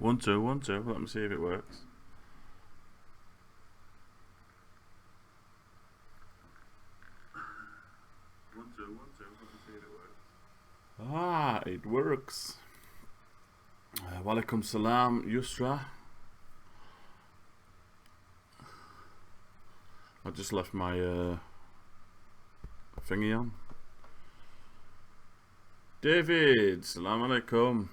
1 2 1 2. Let me see if it works. Ah, it works. Alikum salam, Yusra. I just left my thingy on. David, salam alaikum.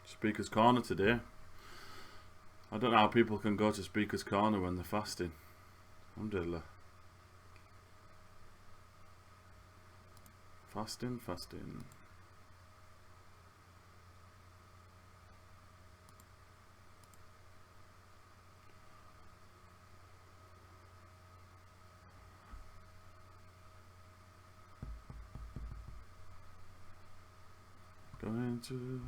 Speaker's Corner today. I don't know how people can go to Speaker's Corner when they're fasting. Alhamdulillah. Fasting. Going to...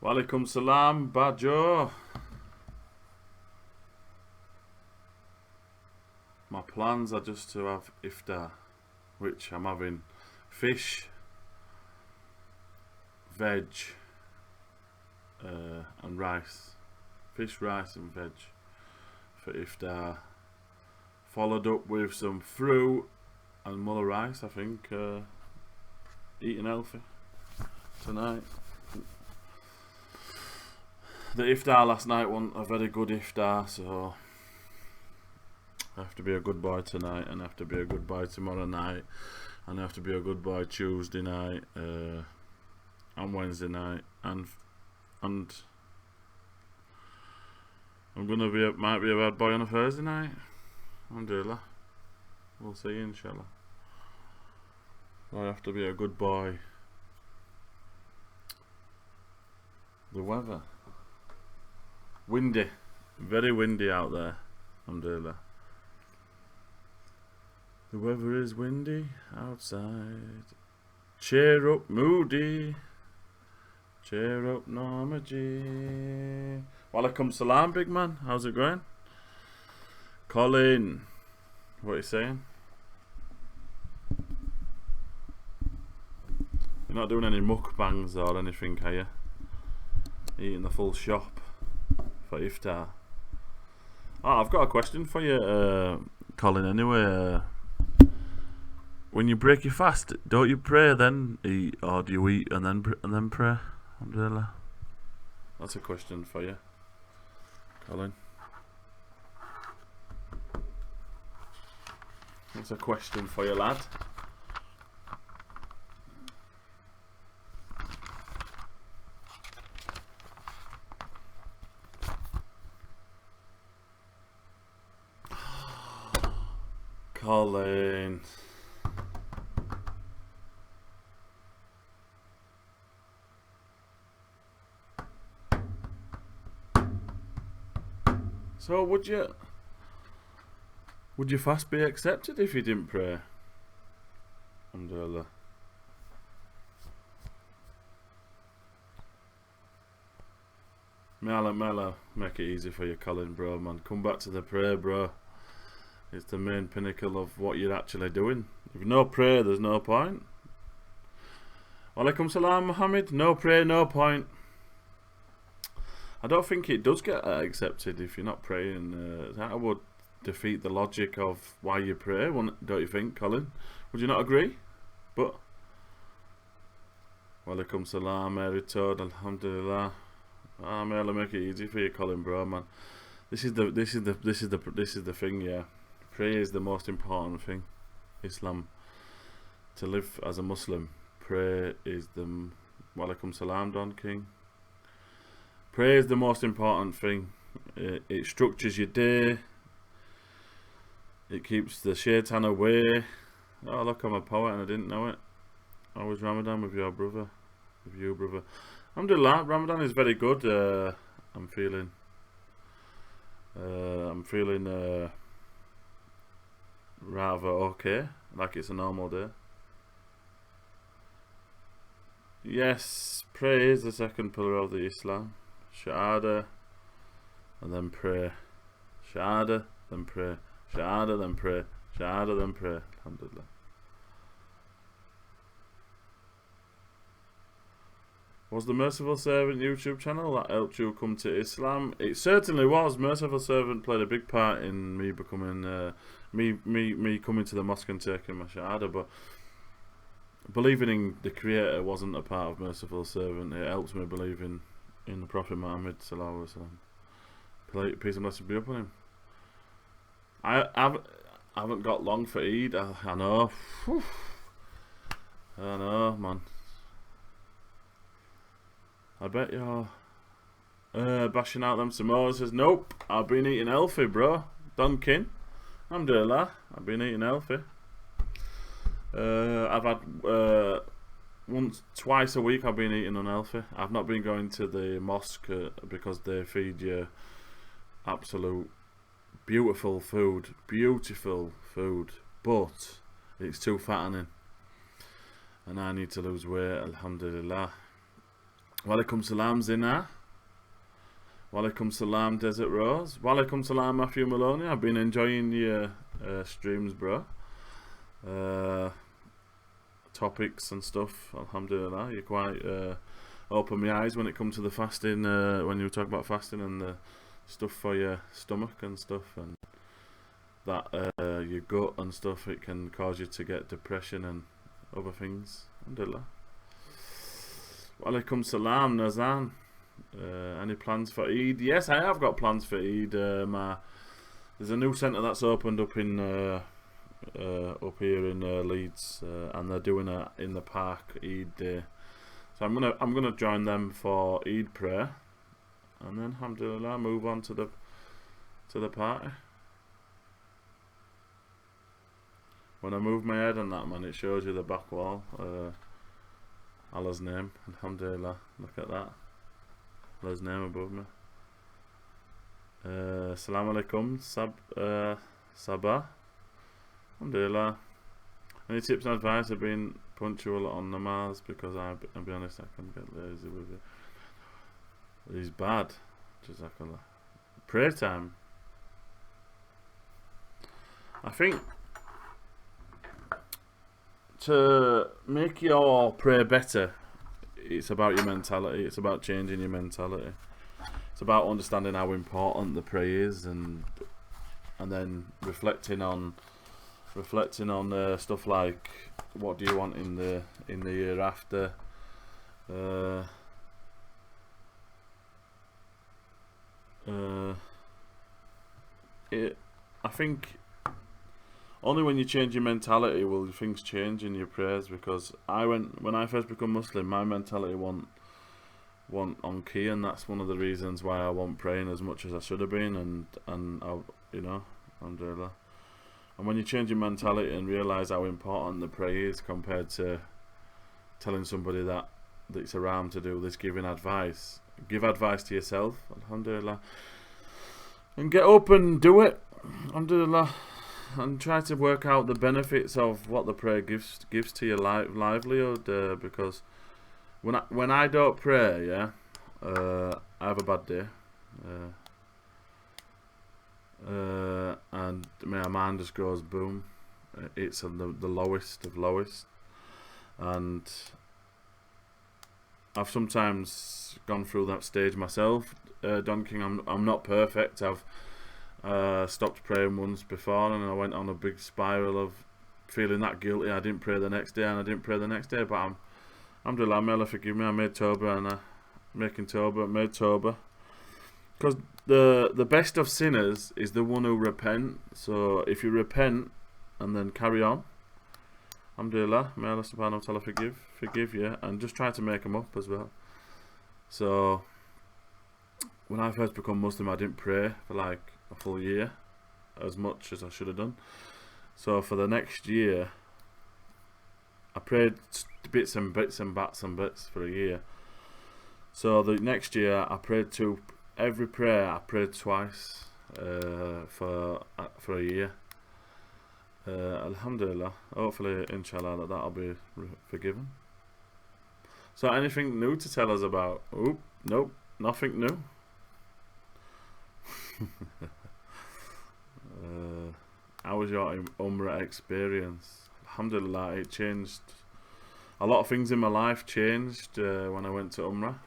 Walaikum salam, Bajo. My plans are just to have iftar, which I'm having fish, veg, and rice. Fish, rice and veg for iftar. Followed up with some fruit and muller rice, I think. Eating healthy tonight. The iftar last night wasn't a very good iftar, so I have to be a good boy tonight, and I have to be a good boy tomorrow night, and I have to be a good boy Tuesday night, and Wednesday night, and I'm gonna might be a bad boy on a Thursday night. Alhamdulillah. We'll see, inshallah. I have to be a good boy. The weather. Windy. Very windy out there. Alhamdulillah. The weather is windy outside. Cheer up, Moody. Cheer up, Norma G. Walaikum salam, big man. How's it going? Colin. What are you saying? You're not doing any mukbangs or anything, are you? Eating the full shop for iftar. Oh, I've got a question for you, Colin. Anyway, when you break your fast, don't you pray then eat, or do you eat and then pray? Alhamdulillah. That's a question for you, Colin. That's a question for you, lad. Colin. So would your fast be accepted if you didn't pray? Alhamdulillah. May Allah make it easy for you, Colin, bro, man. Come back to the prayer, bro. It's the main pinnacle of what you're actually doing. If no prayer, there's no point. Walaikum salam, Muhammad. No prayer, no point. I don't think it does get accepted if you're not praying. That would defeat the logic of why you pray, don't you think, Colin? Would you not agree? But Walaikum salam, Mary Toad, Alhamdulillah. May Allah make it easy for you, Colin, bro, man. This is the thing, yeah. Prayer is the most important thing. Islam, to live as a Muslim, prayer is the... Walaikum salam, Don King. Prayer is the most important thing. It structures your day. It keeps the shaitan away. Oh, look, I'm a poet and I didn't know it. How was Ramadan with your brother? With you, brother? Alhamdulillah, Ramadan is very good. I'm feeling I'm feeling rather okay, like it's a normal day. Yes, pray is the second pillar of the Islam. Shahada, and then pray. Shahada, then pray. Shahada, then pray. Shahada, then pray. Alhamdulillah. Was the Merciful Servant YouTube channel that helped you come to Islam? It certainly was. Merciful Servant played a big part in me becoming, me coming to the mosque and taking my Shahada. But believing in the Creator wasn't a part of Merciful Servant. It helps me believe in the Prophet Muhammad sallallahu alaihi wasallam. Peace and blessings be upon him. I haven't got long for Eid. I know. Whew. I know, man. I bet you're bashing out them samosas. Says, nope, I've been eating healthy, bro. Dunkin. Alhamdulillah, I've been eating healthy. I've had twice a week I've been eating unhealthy. I've not been going to the mosque because they feed you absolute beautiful food, but it's too fattening, and I need to lose weight. Alhamdulillah. Walaikum salam Zina. Walaikum salam Desert Rose. Walaikum salam Matthew Maloney. I've been enjoying your streams, bro. Topics and stuff. Alhamdulillah. You quite open my eyes when it comes to the fasting. When you talk about fasting and the stuff for your stomach and stuff, and that your gut and stuff, it can cause you to get depression and other things. Alhamdulillah. Walaikum salam Nazan. Any plans for Eid? Yes, I have got plans for Eid. There's a new centre that's opened up in up here in Leeds, and they're doing it in the park Eid day. So I'm gonna join them for Eid prayer, and then alhamdulillah move on to the party. When I move my head on that, man, it shows you the back wall. Allah's name, alhamdulillah. Look at that. Allah's name above me. Assalamu alaikum, Sabah. Alhamdulillah. Any tips and advice? I've been punctual on namaz because I'll be honest, I can get lazy with it. He's bad. Jazakallah. Prayer time. I think to make your prayer better, it's about your mentality. It's about changing your mentality. It's about understanding how important the prayer is, and then reflecting on stuff like what do you want in the year after. I think only when you change your mentality will things change in your prayers. Because when I first become Muslim, my mentality wasn't on key, and that's one of the reasons why I wasn't praying as much as I should have been, and I, alhamdulillah. And when you change your mentality and realise how important the prayer is compared to telling somebody that it's haram to do this, giving advice, give advice to yourself, alhamdulillah, and get up and do it, alhamdulillah, and try to work out the benefits of what the prayer gives to your livelihood. Because when I don't pray, I have a bad day. And my mind just goes boom. It's on the lowest of lowest, and I've sometimes gone through that stage myself. Don King, I'm not perfect. I've stopped praying once before, and I went on a big spiral of feeling that guilty. I didn't pray the next day, and I didn't pray the next day. But alhamdulillah, may Allah forgive me. I made tawbah, and made tawbah. Because the best of sinners is the one who repent. So if you repent and then carry on, alhamdulillah, may Allah subhanahu wa ta'ala forgive you, and just try to make them up as well. So when I first become Muslim, I didn't pray for like a full year as much as I should have done. So for the next year, I prayed bits and bits for a year. So the next year I prayed every prayer I prayed twice. for a year. Alhamdulillah. Hopefully, inshallah, that'll be forgiven. So, anything new to tell us about? Oop, nope, nothing new. How was your Umrah experience? Alhamdulillah, it changed. A lot of things in my life changed when I went to Umrah.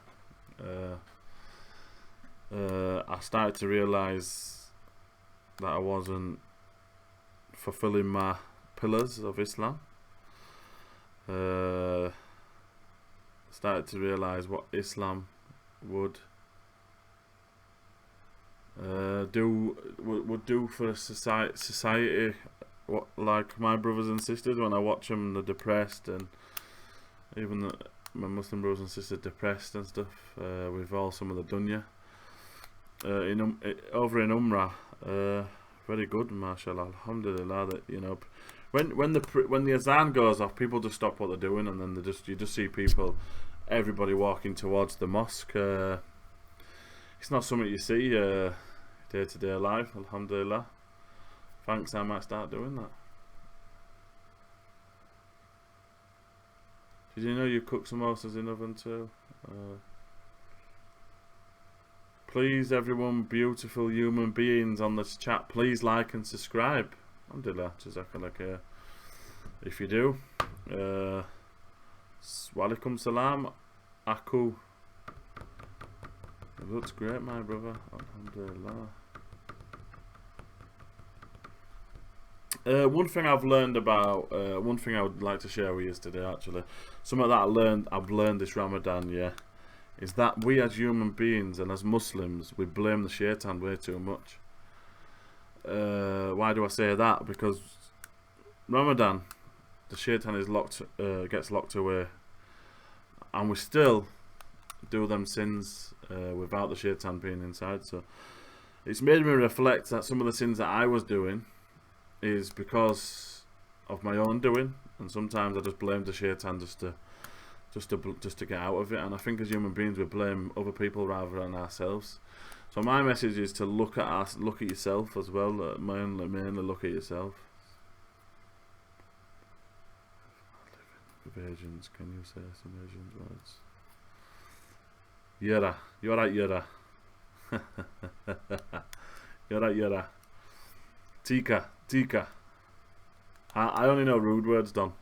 I started to realise that I wasn't fulfilling my pillars of Islam. Started to realise what Islam would do for a society. What, like my brothers and sisters, when I watch them, they're depressed, and even my Muslim brothers and sisters depressed and stuff. With all some of the dunya over in Umrah, very good, mashallah, alhamdulillah. That, you know, when the azan goes off, people just stop what they're doing, and then you just see people, everybody walking towards the mosque. It's not something you see day to day life, alhamdulillah. Thanks, I might start doing that. Did you know you cook samosas in oven too? Please, everyone, beautiful human beings on this chat, please like and subscribe. Alhamdulillah, jazakallah khair. If you do, alikum salam, aku. It looks great, my brother. Alhamdulillah. One thing I've learned about, one thing I would like to share with you today, actually, something that I've learned this Ramadan, yeah, is that we as human beings and as Muslims, we blame the shaitan way too much. Why do I say that? Because Ramadan, the shaitan is gets locked away, and we still do them sins without the shaitan being inside. So it's made me reflect that some of the sins that I was doing is because of my own doing, and sometimes I just blame the shaitan just to get out of it. And I think as human beings we blame other people rather than ourselves. So my message is to look at yourself as well. Mainly look at yourself. Evasions, can you say some Asian words? Yara, you're right, Yara. You're right, Yara. Tika. I only know rude words, Don.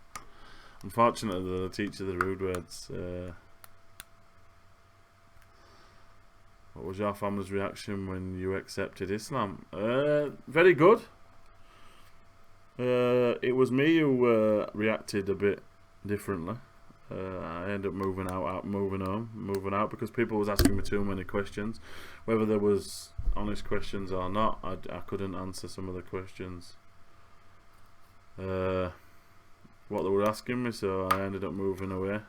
Unfortunately, the teacher the rude words. What was your family's reaction when you accepted Islam? Very good. It was me who reacted a bit differently. I ended up moving out because people was asking me too many questions. Whether there was honest questions or not, I couldn't answer some of the questions what they were asking me, so I ended up moving away.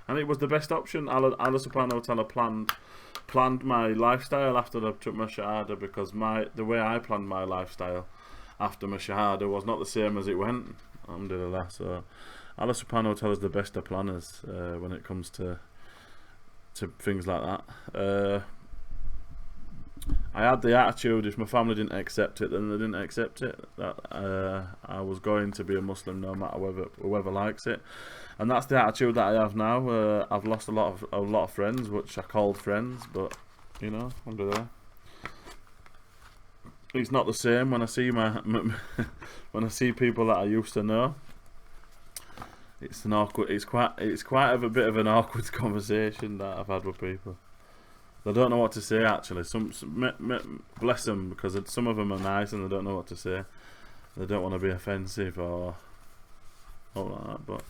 And it was the best option. Allah subhanahu wa ta'ala planned my lifestyle after I took my shahada, because the way I planned my lifestyle after my shahada was not the same as it went. Alhamdulillah. So Allah subhanahu wa ta'ala is the best of planners when it comes to things like that. I had the attitude, if my family didn't accept it, then they didn't accept it. That I was going to be a Muslim no matter whoever likes it, and that's the attitude that I have now. I've lost a lot of friends, which I called friends, but you know, alhamdulillah. It's not the same when I see when I see people that I used to know. It's an awkward. It's quite a bit of an awkward conversation that I've had with people. They don't know what to say, actually. Bless them, because some of them are nice and they don't know what to say. They don't want to be offensive or all like that. But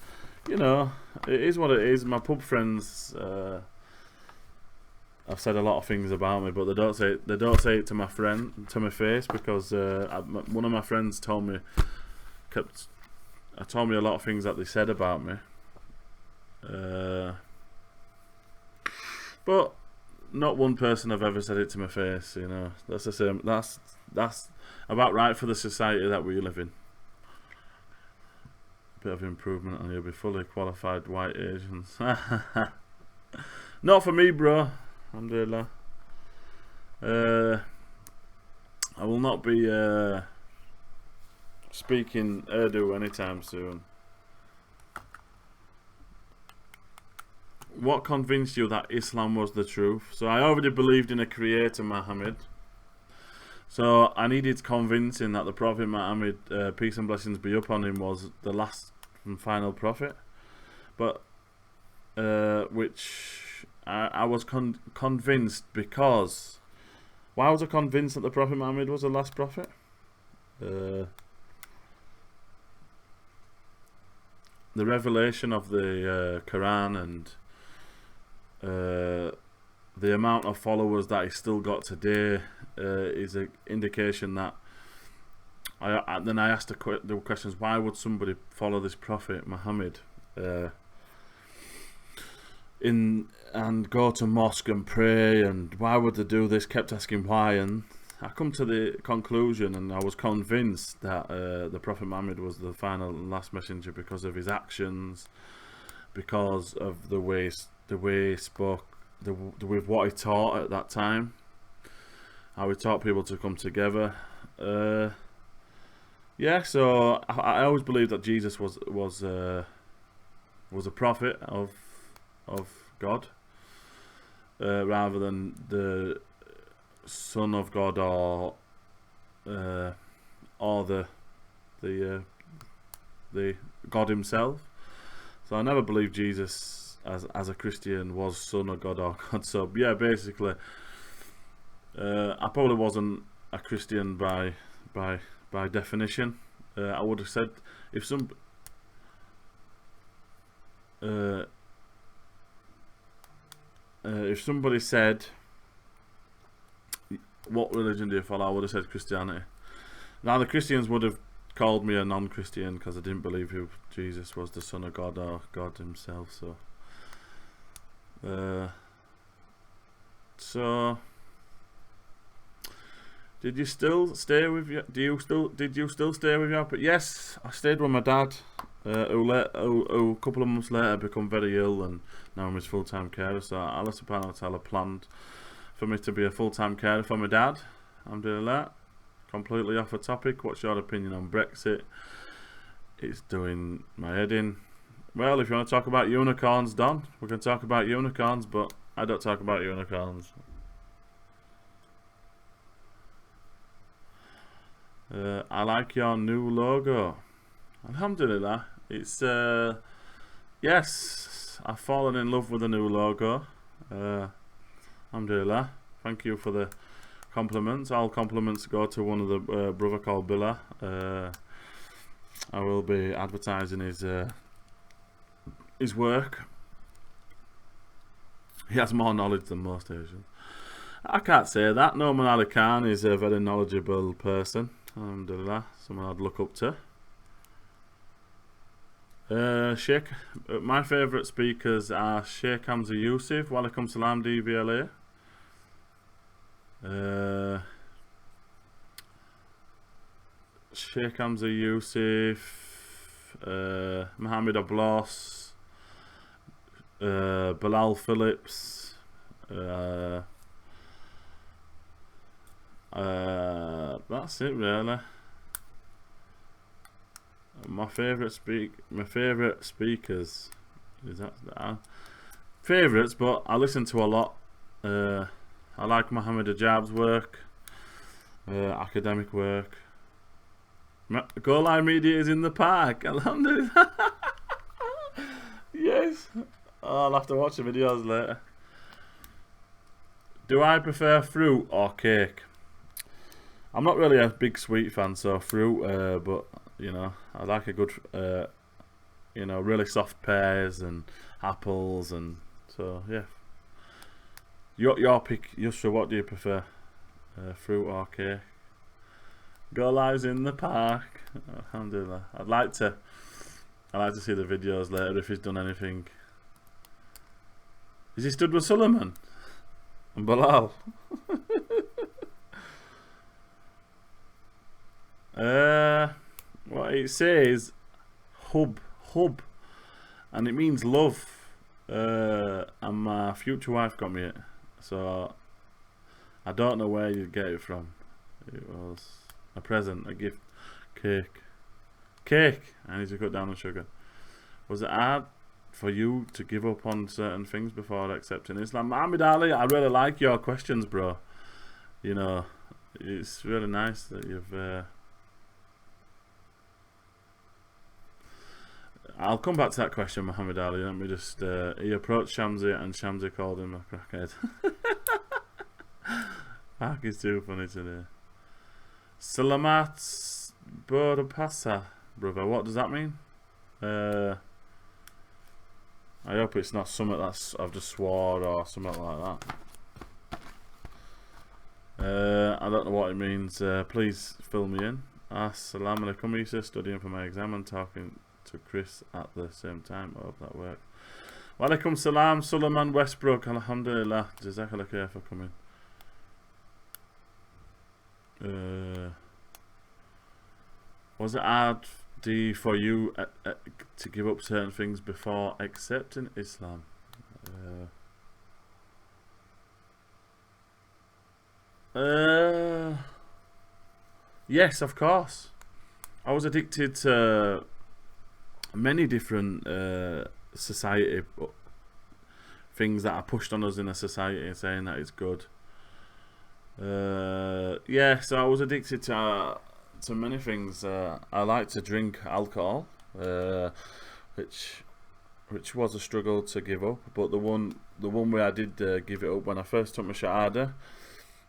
you know, it is what it is. My pub friends have said a lot of things about me, but they don't say it to my face, because one of my friends told me a lot of things that they said about me. But not one person have ever said it to my face, you know. That's the same. That's about right for the society that we live in. A bit of improvement and you'll be fully qualified white Asians. Not for me, bro. Alhamdulillah. I will not be speaking Urdu anytime soon. What convinced you that Islam was the truth? So I already believed in a creator, Muhammad. So I needed convincing that the Prophet Muhammad, peace and blessings be upon him, was the last and final prophet. But which I was convinced because... Why was I convinced that the Prophet Muhammad was the last prophet? The revelation of the Quran and the amount of followers that he's still got today is an indication that then I asked the questions, why would somebody follow this Prophet Muhammad and go to mosque and pray, and why would they do this? Kept asking why, and I come to the conclusion, and I was convinced that the Prophet Muhammad was the final and last messenger because of his actions, because of the way he spoke, with what he taught at that time, how he taught people to come together. Yeah, so I always believed that Jesus was a prophet of God, rather than the Son of God or the God himself. So I never believed Jesus as a Christian was Son of God or God. So yeah, basically, I probably wasn't a Christian by definition. I would have said if somebody said, what religion do you follow? I would have said Christianity. Now the Christians would have called me a non-Christian because I didn't believe Jesus was the Son of God or God himself. So did you still stay with your? Did you still stay with your? But yes, I stayed with my dad, who a couple of months later become very ill, and now I'm his full-time carer. So Allah subhanahu wa ta'ala planned for me to be a full-time carer for my dad. I'm doing that. Completely off the topic. What's your opinion on Brexit? It's doing my head in. Well, if you want to talk about unicorns, Don, we can talk about unicorns, but I don't talk about unicorns. I like your new logo. Alhamdulillah. It's yes, I've fallen in love with the new logo. Alhamdulillah. Thank you for the compliments. All compliments go to one of the brother called Billa. I will be advertising his work. He has more knowledge than most Asians. I can't say that. Noman Ali Khan is a very knowledgeable person. Alhamdulillah, someone I'd look up to. Sheikh, my favourite speakers are Sheikh Hamza Yusuf, Walaikum Salam DVLA. Sheikh Hamza Yusuf, Mohammed Ablos, Bilal Phillips, that's it really. My favourite speakers is that favourites, but I listen to a lot. I like Mohammed Ajab's work, academic work. Go Live Media is in the park. Alhamdulillah. Yes. Oh, I'll have to watch the videos later. Do I prefer fruit or cake? I'm not really a big sweet fan, so fruit, but you know, I like a good, you know, really soft pears and apples, and so yeah. Your pick, Yusra. What do you prefer, fruit or cake? Go Live's in the park. Alhamdulillah. I'd like to see the videos later if he's done anything. Is he stood with Suleiman and Bilal? What it says, hub, and it means love. And my future wife got me it, so I don't know where you get it from. It was a present, a gift, cake. Cake! I need to cut down on sugar. Was it hard for you to give up on certain things before accepting Islam? Mohammed Ali, I really like your questions, bro. You know, it's really nice that you've... I'll come back to that question, Muhammad Ali. Let me just... he approached Shamsi and Shamsi called him a crackhead. Mark is too funny today. Salamat Bodapasa, brother. What does that mean? I hope it's not something that's I've just swore or something like that. I don't know what it means. Please fill me in. Assalamu alaikum. Isa, studying for my exam and talking to Chris at the same time. I hope that works. Wa alaikum salam, Suleiman Westbrook. Alhamdulillah. Jazakallah khair for coming. Was it hard for you to give up certain things before accepting Islam? Yes, of course. I was addicted to many different society things that are pushed on us in a society, saying that it's good. Yeah, so I was addicted to many things. I like to drink alcohol, which was a struggle to give up. But the one way I did give it up, when I first took my shahada,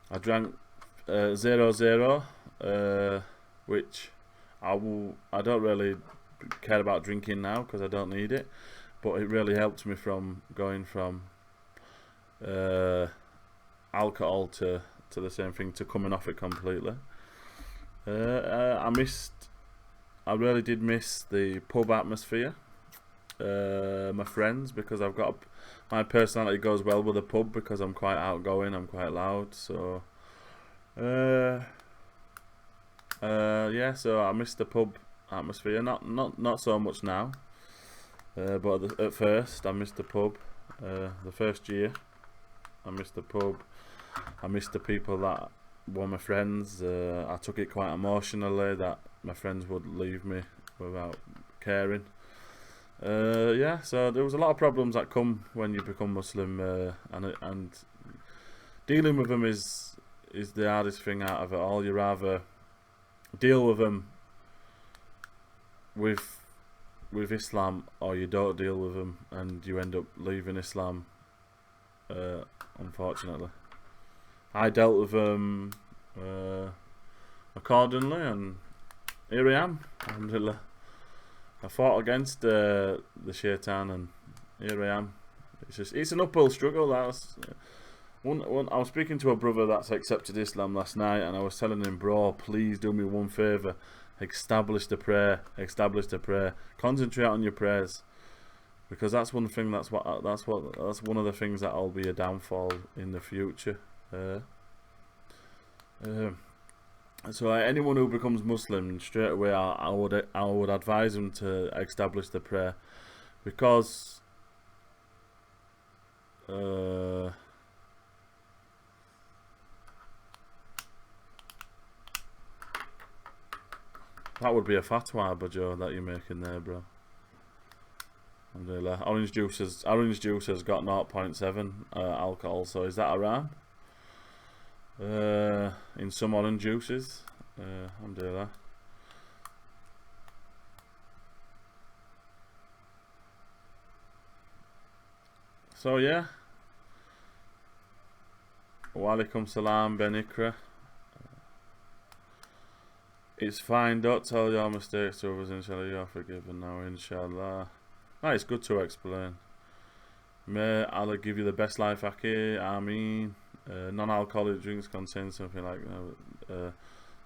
I drank 0.0, which I don't really care about drinking now because I don't need it. But it really helped me from going from alcohol to the same thing, to coming off it completely. I really did miss the pub atmosphere, my friends, because my personality goes well with a pub because I'm quite outgoing, I'm quite loud, so yeah, so I missed the pub atmosphere, not so much now, but at first I missed the pub. The first year I missed the pub. I missed the people that were my friends. I took it quite emotionally that my friends would leave me without caring. Yeah, so there was a lot of problems that come when you become Muslim, and dealing with them is the hardest thing out of it all. You rather deal with them with Islam, or you don't deal with them and you end up leaving Islam, unfortunately. I dealt with them accordingly, and here I am, alhamdulillah. I fought against the shaitan, and here I am. It's an uphill struggle. That's one. I was speaking to a brother that's accepted Islam last night, and I was telling him, bro, please do me one favour, establish the prayer, concentrate on your prayers, because that's one thing. That's one of the things that'll be a downfall in the future. So anyone who becomes Muslim, straight away I would advise them to establish the prayer, because that would be a fatwa, Bajo, that you're making there, bro. Alhamdulillah. Orange juice has got 0.7 alcohol, so is that haram? In some orange juices, alhamdulillah. So yeah, wa alaikum salam, Ben Ikra. It's fine, don't tell your mistakes to others, inshallah you're forgiven now, inshallah. It's good to explain. May Allah give you the best life, Aki, Ameen. Non-alcoholic drinks contain something like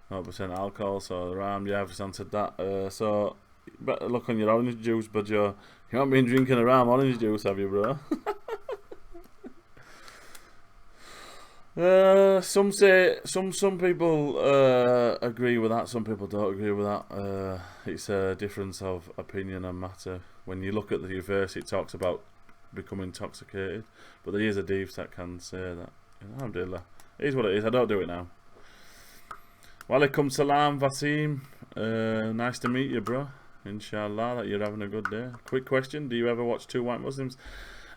0% alcohol, so Ram, yeah, I've just answered that. So better look on your orange juice, but you haven't been drinking a Ram orange juice, have you, bro? Some people agree with that, some people don't agree with that. It's a difference of opinion and matter. When you look at the verse, it talks about becoming intoxicated, but there is a hadith that can say that. Alhamdulillah, it is what it is. I don't do it now. Alikum salam, Vasim. Nice to meet you, bro. Inshallah that you're having a good day. Quick question: do you ever watch Two White Muslims?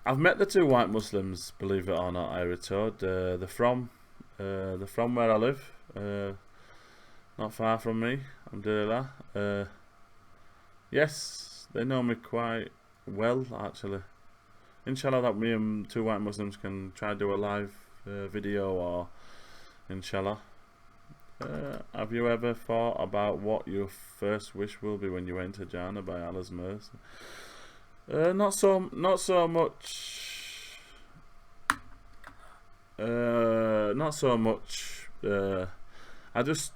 I've met the two white Muslims, believe it or not, Ira Toad. They're from where I live, not far from me. Alhamdulillah. Yes, they know me quite well, actually. Inshallah that me and two white Muslims can try to do a live video, or inshallah. Have you ever thought about what your first wish will be when you enter Jannah by Allah's mercy? Not so much. Not so much. I just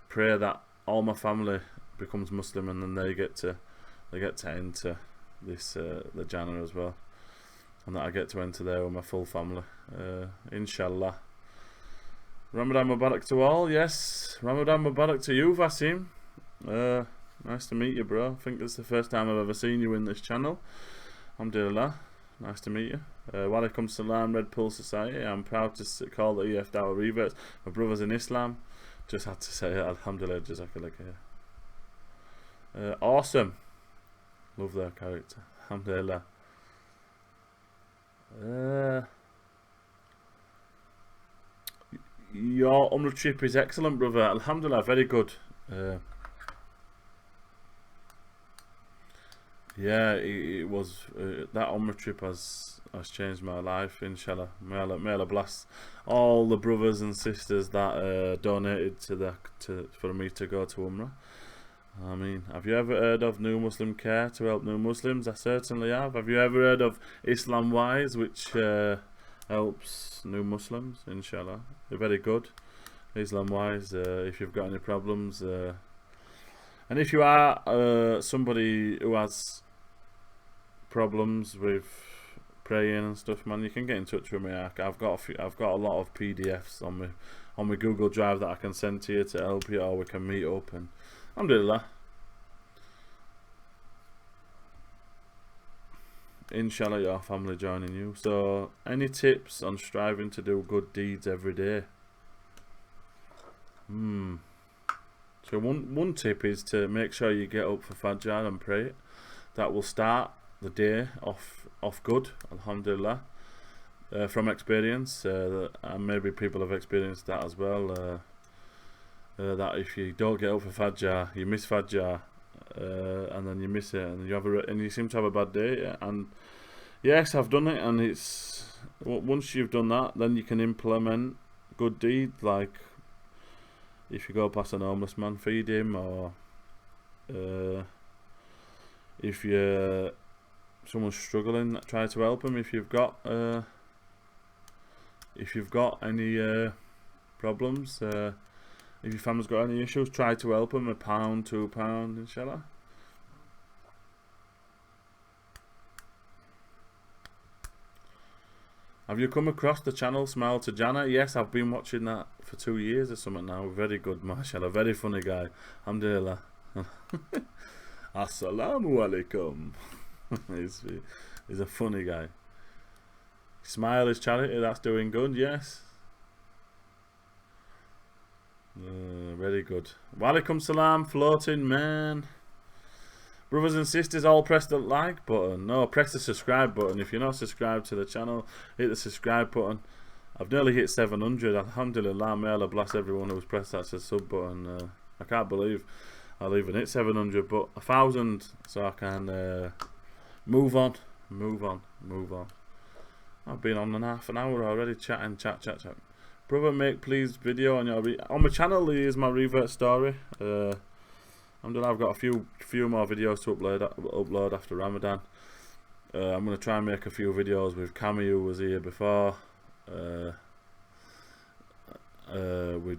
pray that all my family becomes Muslim, and then they get to enter this the Jannah as well, and that I get to enter there with my full family. Inshallah. Ramadan Mubarak to all. Yes, Ramadan Mubarak to you, Vasim. Nice to meet you, bro. I think it's the first time I've ever seen you in this channel. Alhamdulillah. Nice to meet you. Walaikum salam, Red Pool Society. I'm proud to call the EF Dawah reverts my brothers in Islam. Just had to say it. Alhamdulillah, Jazakallah khair. Awesome. Love their character. Alhamdulillah. Your Umrah trip is excellent, brother. Alhamdulillah, very good. Yeah, it was that Umrah trip has changed my life. Inshallah, may Allah bless all the brothers and sisters that donated for me to go to Umrah. I mean, have you ever heard of New Muslim Care to help new Muslims? I certainly have. Have you ever heard of Islam Wise, which helps new Muslims? Inshallah, they're very good. Islam Wise. If you've got any problems, and if you are somebody who has problems with praying and stuff, man, you can get in touch with me. I've got a lot of PDFs on my Google Drive that I can send to you to help you, or we can meet up. And alhamdulillah, inshallah your family joining you. So any tips on striving to do good deeds every day? So one tip is to make sure you get up for Fajr and pray. That will start the day off good, alhamdulillah. From experience, and maybe people have experienced that as well, that if you don't get up for Fajr, you miss Fajr, and then you miss it, and you seem to have a bad day. And yes, I've done it, and it's once you've done that, then you can implement good deeds, like if you go past an homeless man, feed him, or if someone's struggling, try to help him. If you've got any problems, if your family's got any issues, try to help them. £1, £2, inshallah. Have you come across the channel Smile to Jannah? Yes, I've been watching that for 2 years or something now. Very good, mashallah. Very funny guy. Alhamdulillah. Asalmu alikum. He's a funny guy. Smile is charity, that's doing good, yes. Very good. Walaikum salam, floating man. Brothers and sisters, all press the like button. No, press the subscribe button. If you're not subscribed to the channel, hit the subscribe button. I've nearly hit 700. Alhamdulillah, may Allah bless everyone who's pressed that sub button. I can't believe I'll even hit 700, but 1,000, so I can move on. I've been on half an hour already chatting, chat. Brother, make please video on your on my channel. Here's my revert story. I've got a few more videos to upload after Ramadan. I'm gonna try and make a few videos with Cami, who was here before. We're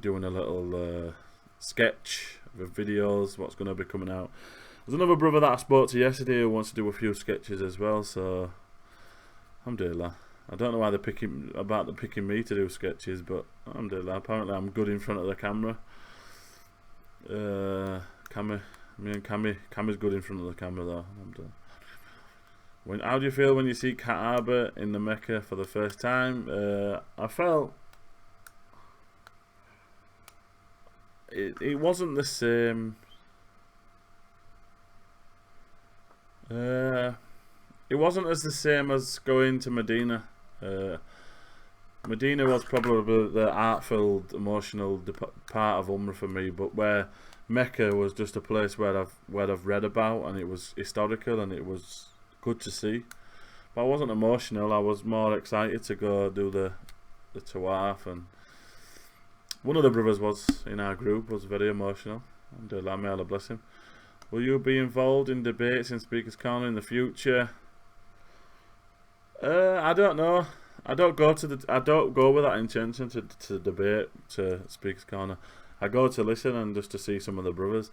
doing a little sketch with videos. What's gonna be coming out? There's another brother that I spoke to yesterday who wants to do a few sketches as well. So, alhamdulillah. I don't know why they're picking me to do sketches, but alhamdulillah, apparently I'm good in front of the camera. Cami's good in front of the camera though. How do you feel when you see Kaaba in the Mecca for the first time? I felt it wasn't the same. It wasn't as the same as going to Medina. Medina was probably the art-filled, emotional part of Umrah for me, but where Mecca was just a place where I've read about, and it was historical and it was good to see. But I wasn't emotional. I was more excited to go do the tawaf, and one of the brothers was in our group was very emotional. And may Allah bless him. Will you be involved in debates in Speaker's Corner in the future? I don't know. I don't go with that intention to debate to Speaker's Corner. I go to listen and just to see some of the brothers.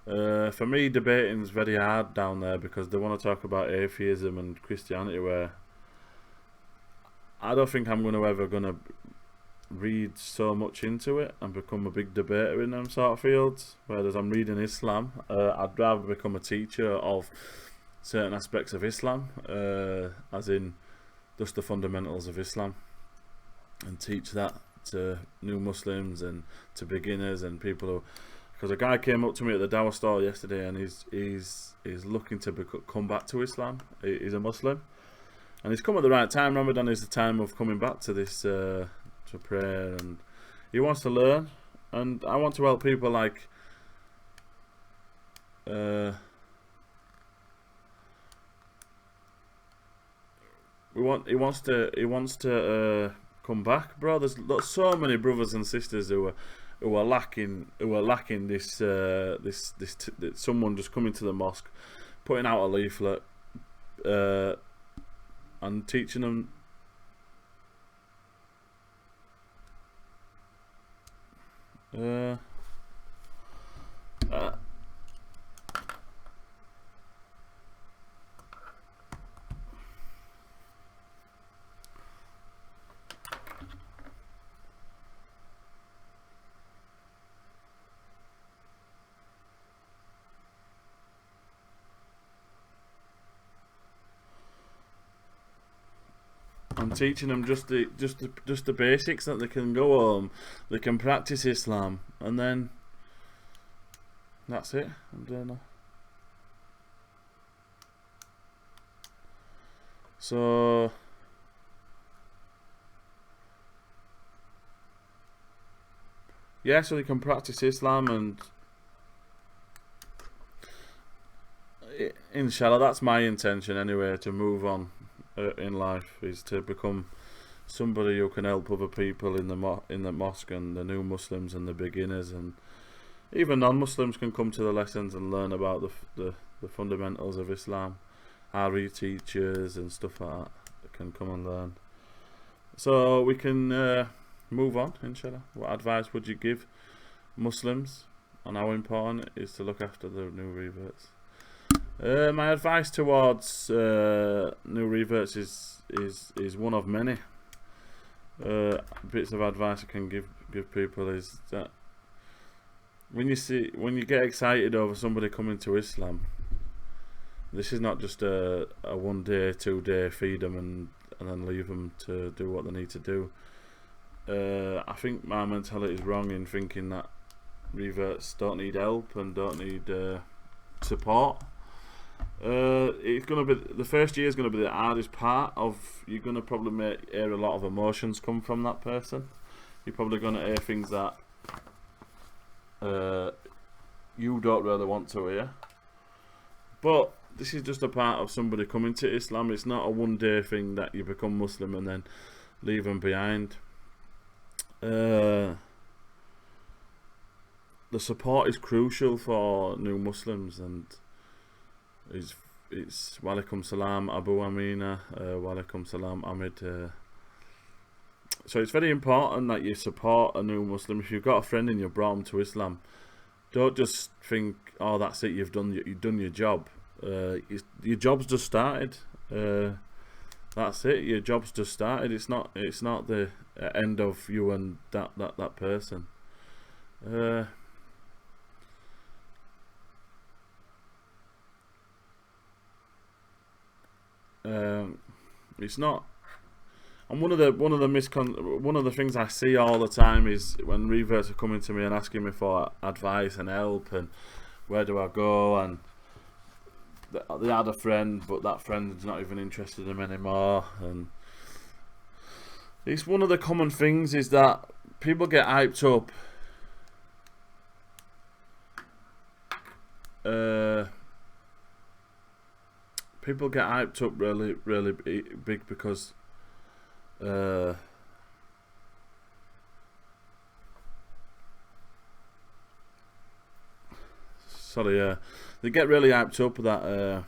For me, debating is very hard down there because they want to talk about atheism and Christianity, where I don't think I'm ever gonna read so much into it and become a big debater in them sort of fields. Whereas I'm reading Islam, I'd rather become a teacher of certain aspects of Islam, as in just the fundamentals of Islam, and teach that to new Muslims and to beginners and people who. Because a guy came up to me at the Dawah store yesterday, and he's looking to come back to Islam. He's a Muslim, and he's come at the right time. Ramadan is the time of coming back to this to prayer, and he wants to learn. And I want to help people like he wants to come back, bro. There's so many brothers and sisters who are lacking this someone just coming to the mosque, putting out a leaflet, and teaching them. I'm teaching them just the basics, that they can go home, they can practice Islam, and then that's it. I'm doing that. So yeah, so they can practice Islam, and inshallah, that's my intention anyway, to move on in life, is to become somebody who can help other people in the mosque, and the new Muslims and the beginners, and even non-Muslims can come to the lessons and learn about the fundamentals of Islam. RE teachers and stuff like that can come and learn, so we can move on, inshallah. What advice would you give Muslims on how important it is to look after the new reverts? My advice towards new reverts is one of many. Bits of advice I can give people is that when you get excited over somebody coming to Islam, this is not just a 1 day, 2 day, feed them and then leave them to do what they need to do. I think my mentality is wrong in thinking that reverts don't need help and don't need support. It's gonna be the first year is gonna be the hardest part of. You're gonna probably hear a lot of emotions come from that person. You're probably gonna hear things that you don't really want to hear. But this is just a part of somebody coming to Islam. It's not a 1 day thing that you become Muslim and then leave them behind. The support is crucial for new Muslims, and it's Walikum Salam Abu Amina, Walikum Salam Ahmed. So it's very important that you support a new Muslim. If you've got a friend and you brought him to Islam, don't just think, oh, that's it, you've done your job. Your job's just started. That's it, your job's just started. It's not the end of you and that person. It's not. And one of the things I see all the time is when reverts are coming to me and asking me for advice and help and where do I go, and they had a friend but that friend's not even interested in them anymore, and it's one of the common things is that people get hyped up. People get hyped up really, really big because they get really hyped up that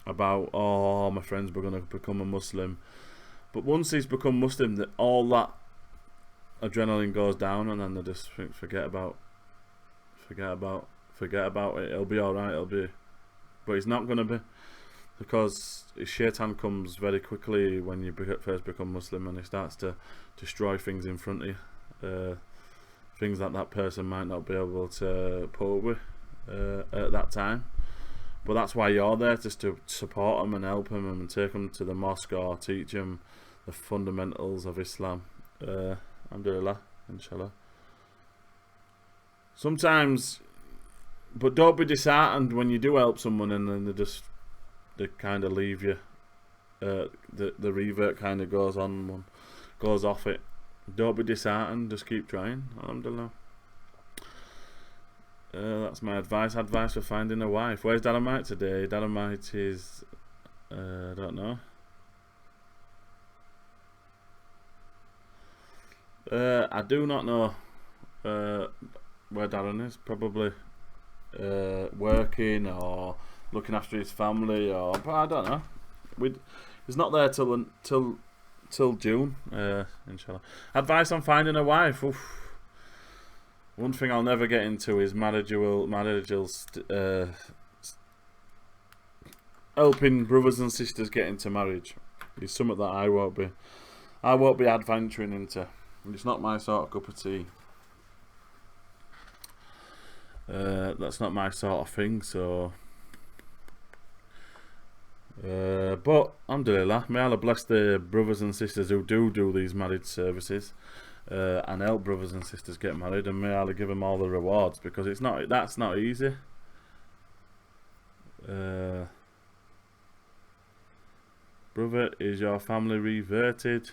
about, oh, my friends were going to become a Muslim, but once he's become Muslim, that all that adrenaline goes down, and then they just forget about it. It'll be all right. But it's not going to be, because shaitan comes very quickly when you first become Muslim, and he starts to destroy things in front of you, things that person might not be able to put up with at that time. But that's why you're there, just to support them and help them and take them to the mosque or teach them the fundamentals of Islam. Alhamdulillah, inshallah. Sometimes, but don't be disheartened when you do help someone and then they kind of leave you. The revert kind of goes off it. Don't be disheartened, just keep trying. Alhamdulillah. That's my advice. Advice for finding a wife. Where's Dynamite today? Dynamite is, I don't know. I do not know where Darren is. Probably working or looking after his family, or but I don't know. He's not there till June, inshallah. Advice on finding a wife. Oof. One thing I'll never get into is marriageal helping brothers and sisters get into marriage. It's something that I won't be adventuring into. It's not my sort of cup of tea. That's not my sort of thing. So, but alhamdulillah, may Allah bless the brothers and sisters who do these marriage services. And help brothers and sisters get married, and may Allah give them all the rewards, because that's not easy. Brother, is your family reverted?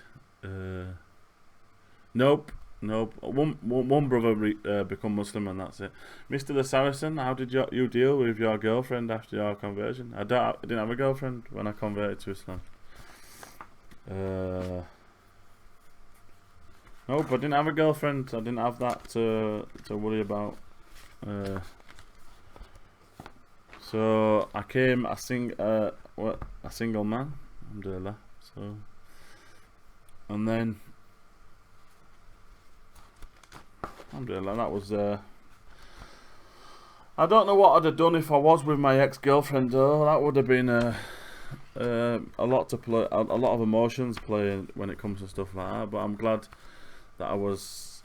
Nope. One brother become Muslim, and that's it. Mr. the Saracen, how did you deal with your girlfriend after your conversion? I didn't have a girlfriend when I converted to Islam. Nope, I didn't have a girlfriend. I didn't have that to worry about. So I came a single man, alhamdulillah. So, and then alhamdulillah, that was. I don't know what I'd have done if I was with my ex-girlfriend though. That would have been a lot to play, a lot of emotions playing when it comes to stuff like that. But I'm glad that I was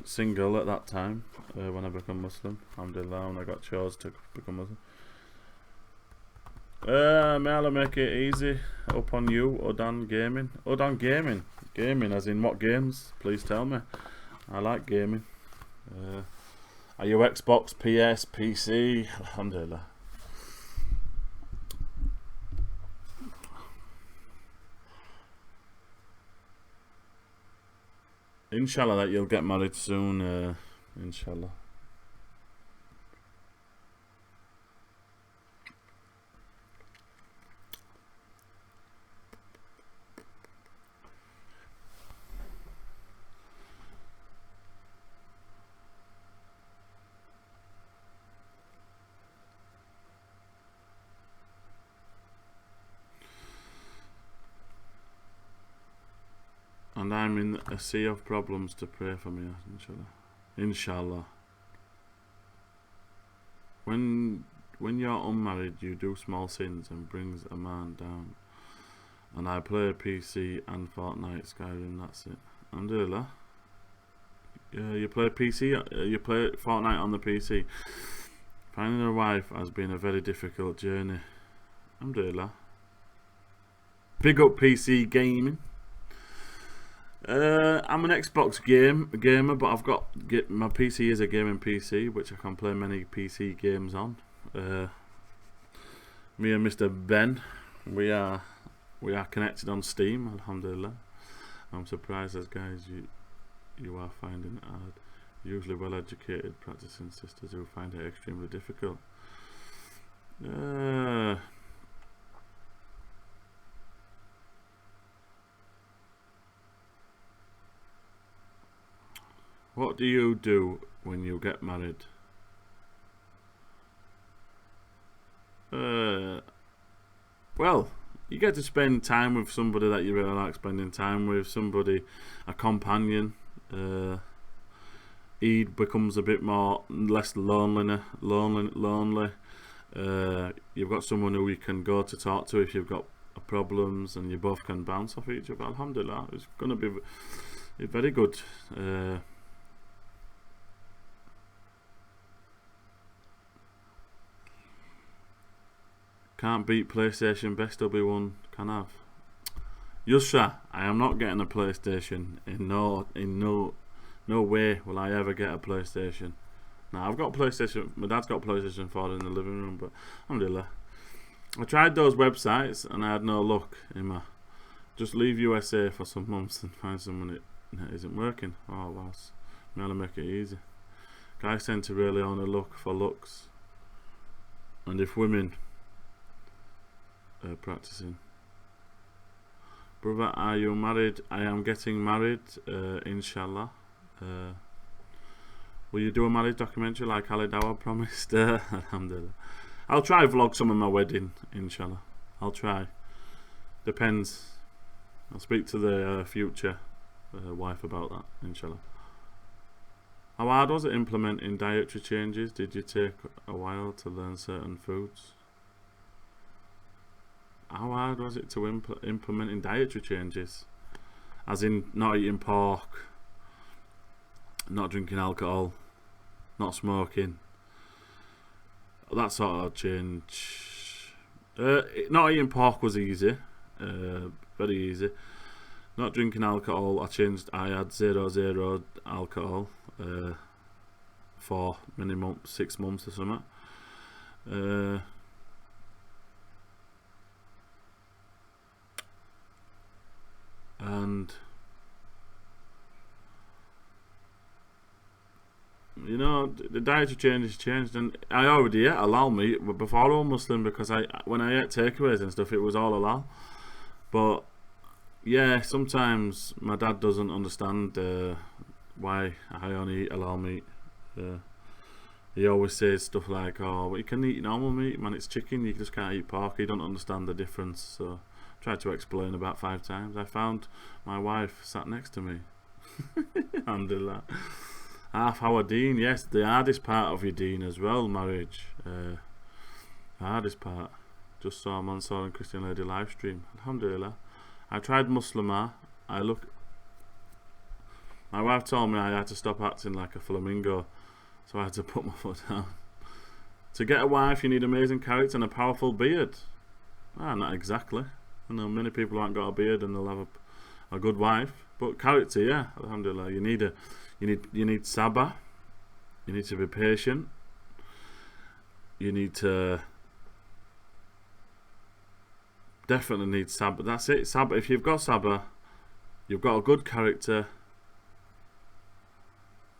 single at that time when I became Muslim. Alhamdulillah, when I got chose to become Muslim. May Allah make it easy up on you, Odan Gaming. Odan Gaming. Gaming as in what games? Please tell me. I like gaming. Are you Xbox, PS, PC? Alhamdulillah. Inshallah that you'll get married soon, inshallah. And I'm in a sea of problems to pray for me, inshallah. Inshallah. When you're unmarried, you do small sins and brings a man down. And I play PC and Fortnite, Skyrim, that's it. Alhamdulillah. You play PC, you play Fortnite on the PC. Finding a wife has been a very difficult journey. Alhamdulillah. Big up PC gaming. I'm an Xbox gamer, but I've got my PC is a gaming PC, which I can play many PC games on. Me and Mr. Ben, we are connected on Steam. Alhamdulillah. I'm surprised as guys you are finding it hard. Usually well-educated practicing sisters who find it extremely difficult. What do you do when you get married? Well, you get to spend time with somebody that you really like spending time with, somebody, a companion. Eid becomes a bit less lonely. You've got someone who you can go to talk to if you've got problems, and you both can bounce off each other. Alhamdulillah, it's going to be very good. Can't beat PlayStation, best W1 can have. Yusra, I am not getting a PlayStation. In no way will I ever get a PlayStation. Now I've got PlayStation. My dad's got PlayStation 4 in the living room, but alhamdulillah. I tried those websites and I had no luck. Just leave USA for some months and find someone that isn't working. Oh wow, may I make it easy. Guys tend to really only look for looks, and if women practicing. Brother, are you married? I am getting married, inshallah. Will you do a marriage documentary like Ali Dawah promised? Alhamdulillah. I'll try vlog some of my wedding, inshallah. I'll try. Depends. I'll speak to the future wife about that, inshallah. How hard was it implementing dietary changes? Did you take a while to learn certain foods? How hard was it to implementing dietary changes? As in not eating pork, not drinking alcohol, not smoking, that sort of change. Not eating pork was easy, very easy. Not drinking alcohol, I had 0 alcohol for minimum 6 months or something. And you know, the dietary changes changed, and I already ate halal meat before I was Muslim, because when I ate takeaways and stuff, it was all halal. But yeah, sometimes my dad doesn't understand why I only eat halal meat. He always says stuff like, "Oh, well, you can eat normal meat, man. It's chicken. You just can't eat pork." He don't understand the difference. So I tried to explain about 5 times. I found my wife sat next to me. Alhamdulillah. Half our deen, yes, the hardest part of your deen as well, marriage. The hardest part. Just saw Mansour and Christian Lady live stream. Alhamdulillah. I tried Muslimah. My wife told me I had to stop acting like a flamingo, so I had to put my foot down. To get a wife, you need amazing character and a powerful beard. Not exactly. I know many people haven't got a beard and they'll have a good wife, but character, yeah, alhamdulillah. You need sabr. You need to be patient. You need to definitely need sabr. That's it, sabr. If you've got sabr, you've got a good character.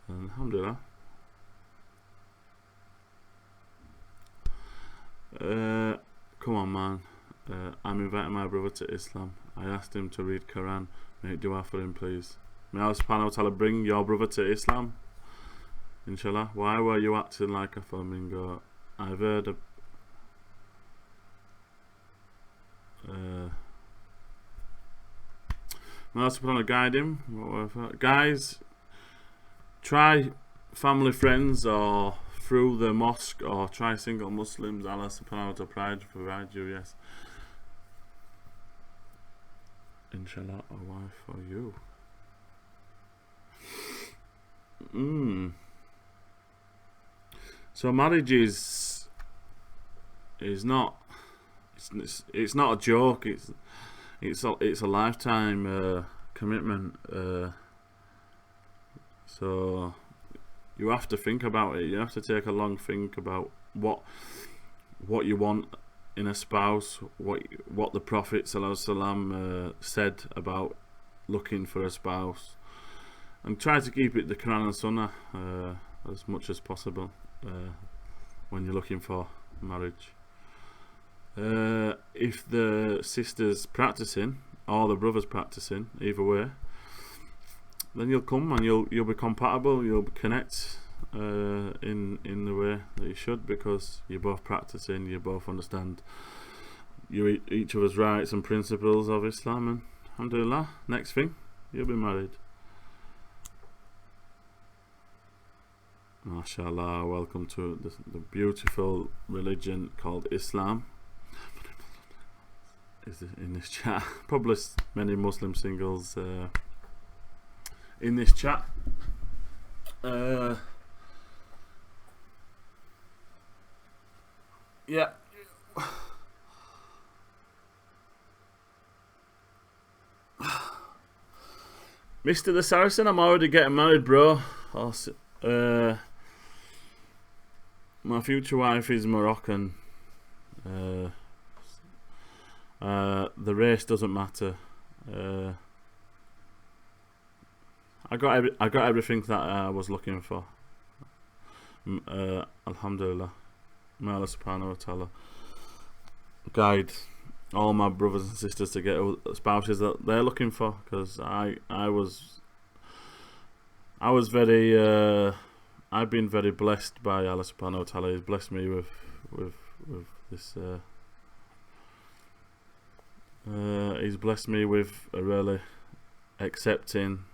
Alhamdulillah. Come on, man. I'm inviting my brother to Islam. I asked him to read Quran. Make dua for him, please. May Allah subhanahu wa ta'ala bring your brother to Islam, inshallah. Why were you acting like a flamingo? I've heard of may Allah subhanahu wa ta'ala guide him. Guys, try family, friends, or through the mosque, or try single Muslims. Allah subhanahu wa ta'ala provide you, yes, inshallah, a wife for you. So marriage is not, it's not a joke. it's a lifetime commitment. So you have to think about it. You have to take a long think about what you want in a spouse, what the Prophet ﷺ said about looking for a spouse, and try to keep it the Quran and Sunnah as much as possible when you're looking for marriage. If the sister's practicing or the brother's practicing, either way, then you'll come and you'll be compatible. You'll connect in the way that you should, because you're both practicing. You both understand each other's rights and principles of Islam, and alhamdulillah, next thing, you'll be married. MashaAllah, welcome to the beautiful religion called Islam. Is in this chat, probably many Muslim singles in this chat. Yeah. Mr. the Saracen, I'm already getting married, bro. My future wife is Moroccan. The race doesn't matter. I got everything that I was looking for. Alhamdulillah. May Allah subhanahu wa ta'ala guide all my brothers and sisters to get spouses that they're looking for, because I was very I've been very blessed by Allah subhanahu wa ta'ala. He's blessed me with this he's blessed me with a really accepting,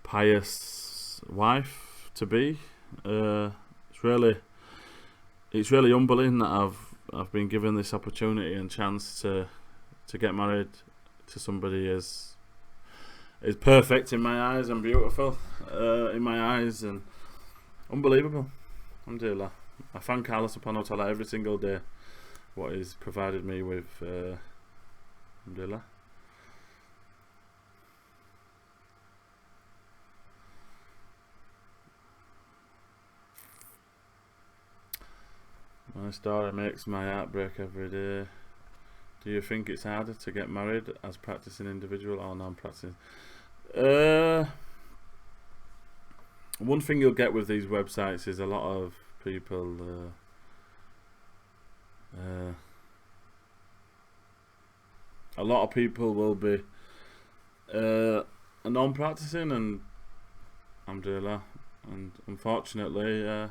pious wife to be. It's really humbling that I've been given this opportunity and chance to get married to somebody as perfect in my eyes and beautiful in my eyes and unbelievable. Alhamdulillah. I thank Allah subhanahu wa ta'ala every single day what He's provided me with. Alhamdulillah. My story makes my heart break every day. Do you think it's harder to get married as practicing individual or non-practicing? One thing you'll get with these websites is a lot of people will be non-practicing, and alhamdulillah, and unfortunately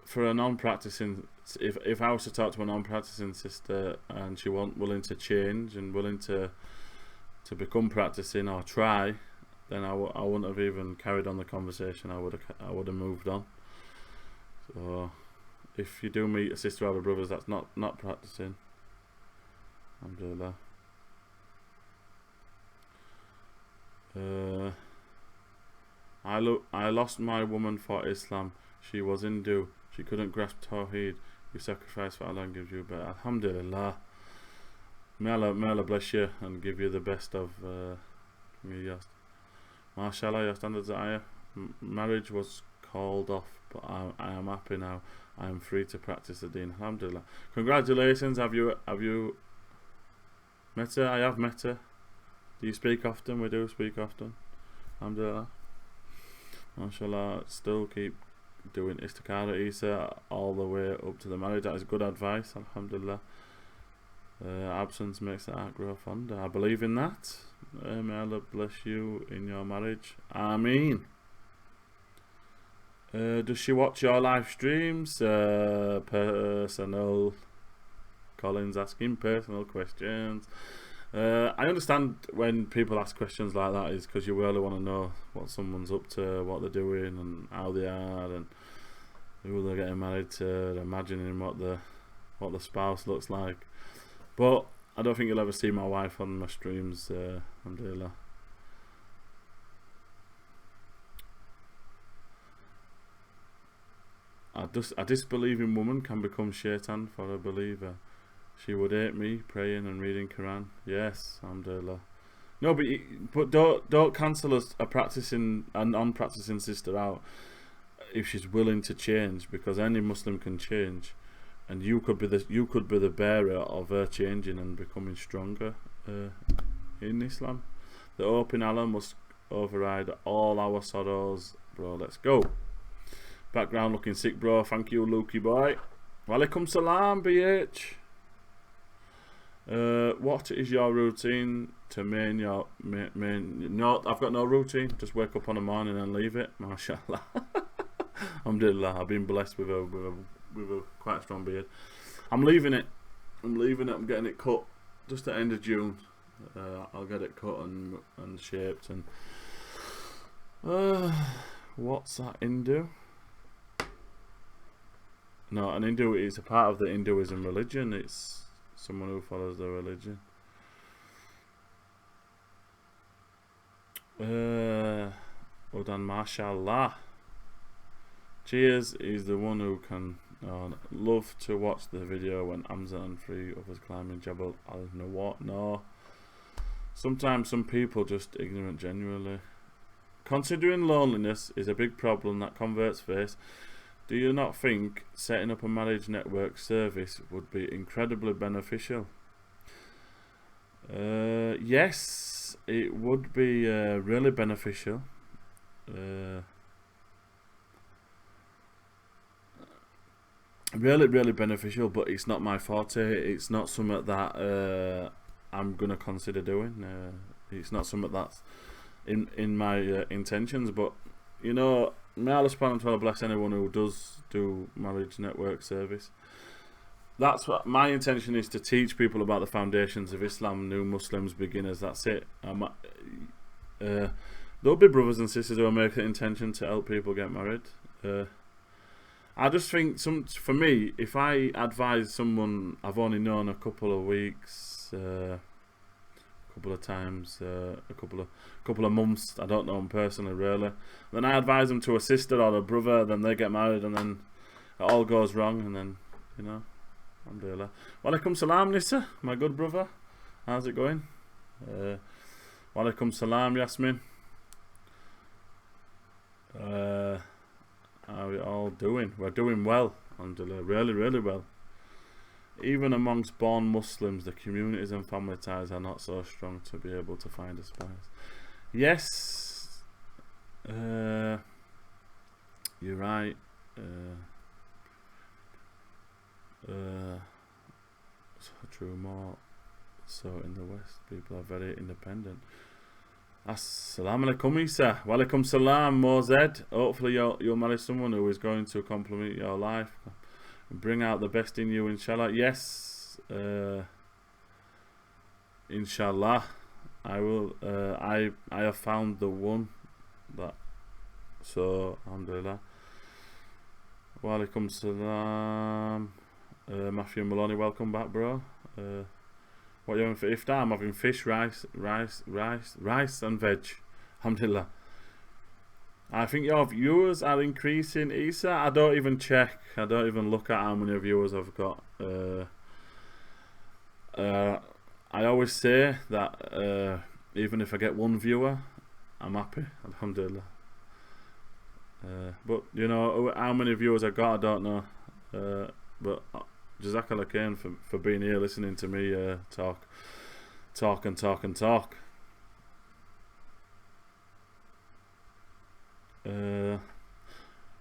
for a non-practicing, if I was to talk to a non-practicing sister and she wasn't willing to change and willing to become practicing or try, then I wouldn't have even carried on the conversation. I would have moved on. So if you do meet a sister or other brothers that's not practicing, alhamdulillah. I lost my woman for Islam. She was Hindu. She couldn't grasp Tawheed. You sacrifice for Allah and gives you better. Alhamdulillah. May Allah bless you and give you the best of MashaAllah, your standards are higher. Marriage was called off, but I am happy now. I am free to practice the deen. Alhamdulillah. Congratulations. Have you met her? I have met her. Do you speak often? We do speak often. Alhamdulillah. MashaAllah. Still keep doing istikhara Isa all the way up to the marriage. That is good advice. Alhamdulillah. Absence makes the heart grow fonder. I believe in that. May Allah bless you in your marriage. Ameen. Does she watch your live streams? Personal. Colin's asking personal questions. I understand when people ask questions like that is because you really want to know what someone's up to, what they're doing, and how they are, and who they're getting married to, imagining what the spouse looks like. But I don't think you'll ever see my wife on my streams. Alhamdulillah. A disbelieving woman can become shaitan for a believer. She would hate me praying and reading Quran. Yes, alhamdulillah. No, but don't cancel a practicing a non-practicing sister out if she's willing to change, because any Muslim can change, and you could be the bearer of her changing and becoming stronger in Islam. The hope in Allah must override all our sorrows, bro. Let's go. Background looking sick, bro. Thank you, Lukey boy. Walaikum salam, BH. What is your routine to main? No, I've got no routine. Just wake up on the morning and leave it. MashaAllah. Alhamdulillah. I've been blessed with a quite strong beard. I'm leaving it. I'm getting it cut just at the end of June. I'll get it cut and shaped and what's that, Hindu? No, an Hindu is a part of the Hinduism religion. It's someone who follows the religion. Well done, mashallah. Cheers is the one who can love to watch the video when Hamza and three others climbing Jabal al-Nawat. No. Sometimes some people just ignorant genuinely. Considering loneliness is a big problem that converts face, do you not think setting up a marriage network service would be incredibly beneficial? Yes, it would be really beneficial. Really beneficial, but it's not my forte. It's not something that I'm gonna consider doing. It's not something that's in my intentions, but you know, may Allah subhanahu wa ta'ala bless anyone who does do marriage network service. That's what my intention is, to teach people about the foundations of Islam, new Muslims, beginners. That's it. There'll be brothers and sisters who will make the intention to help people get married. I just think for me, if I advise someone I've only known a couple of weeks, a couple of times, a couple of months, I don't know them personally really, then I advise them to a sister or a brother, then they get married, and then it all goes wrong, and then, you know, alhamdulillah. Walaikum salam, Nissa, my good brother. How's it going? Walaikum salam, Yasmin. How are we all doing? We're doing well, alhamdulillah, really well. Even amongst born Muslims, the communities and family ties are not so strong to be able to find a spouse. Yes, you're right. So true, more so in the West. People are very independent. Assalamu alaikum, Isa. Walaikum salam, Mozed. Hopefully you'll marry someone who is going to complement your life and bring out the best in you, inshallah. Yes, inshallah, I will. I have found the one that. So, alhamdulillah. Walaikum salam. Matthew Maloney, welcome back, bro. What are you having for iftar? I'm having fish, rice and veg. Alhamdulillah. I think your viewers are increasing, Isa. I don't even check. I don't even look at how many viewers I've got. I always say that even if I get one viewer, I'm happy. Alhamdulillah. But you know how many viewers I got, I don't know. But Jazakallah khair for being here, listening to me talk.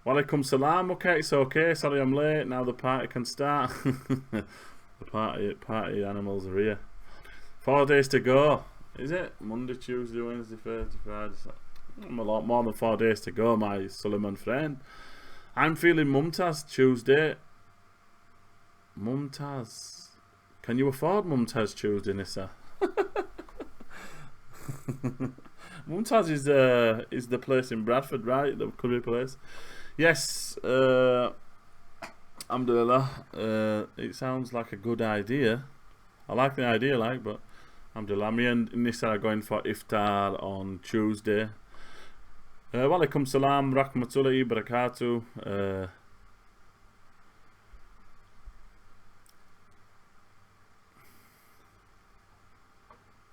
Walaikum salam. Okay, it's okay. Sorry I'm late. Now the party can start. The party animals are here. 4 days to go. Is it? Monday, Tuesday, Wednesday, Thursday, Friday. I'm a lot more than 4 days to go, my Suleiman friend. I'm feeling Mumtaz Tuesday. Mumtaz. Can you afford Mumtaz Tuesday, Nissa? Mumtaz is the place in Bradford, right? The curry place. Yes. Alhamdulillah. It sounds like a good idea. I like the idea, but alhamdulillah. Me and Nissa are going for iftar on Tuesday. Walaikum salam, rahmatullahi barakatuh.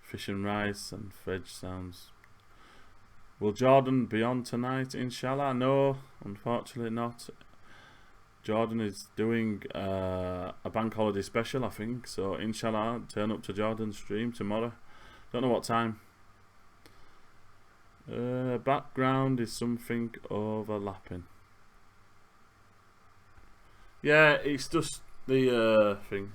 Fish and rice and veg sounds. Will Jordan be on tonight, inshallah? No, unfortunately not. Jordan is doing a bank holiday special, I think. So, inshallah, turn up to Jordan's stream tomorrow. Don't know what time. Background is something overlapping. Yeah, it's just the thing.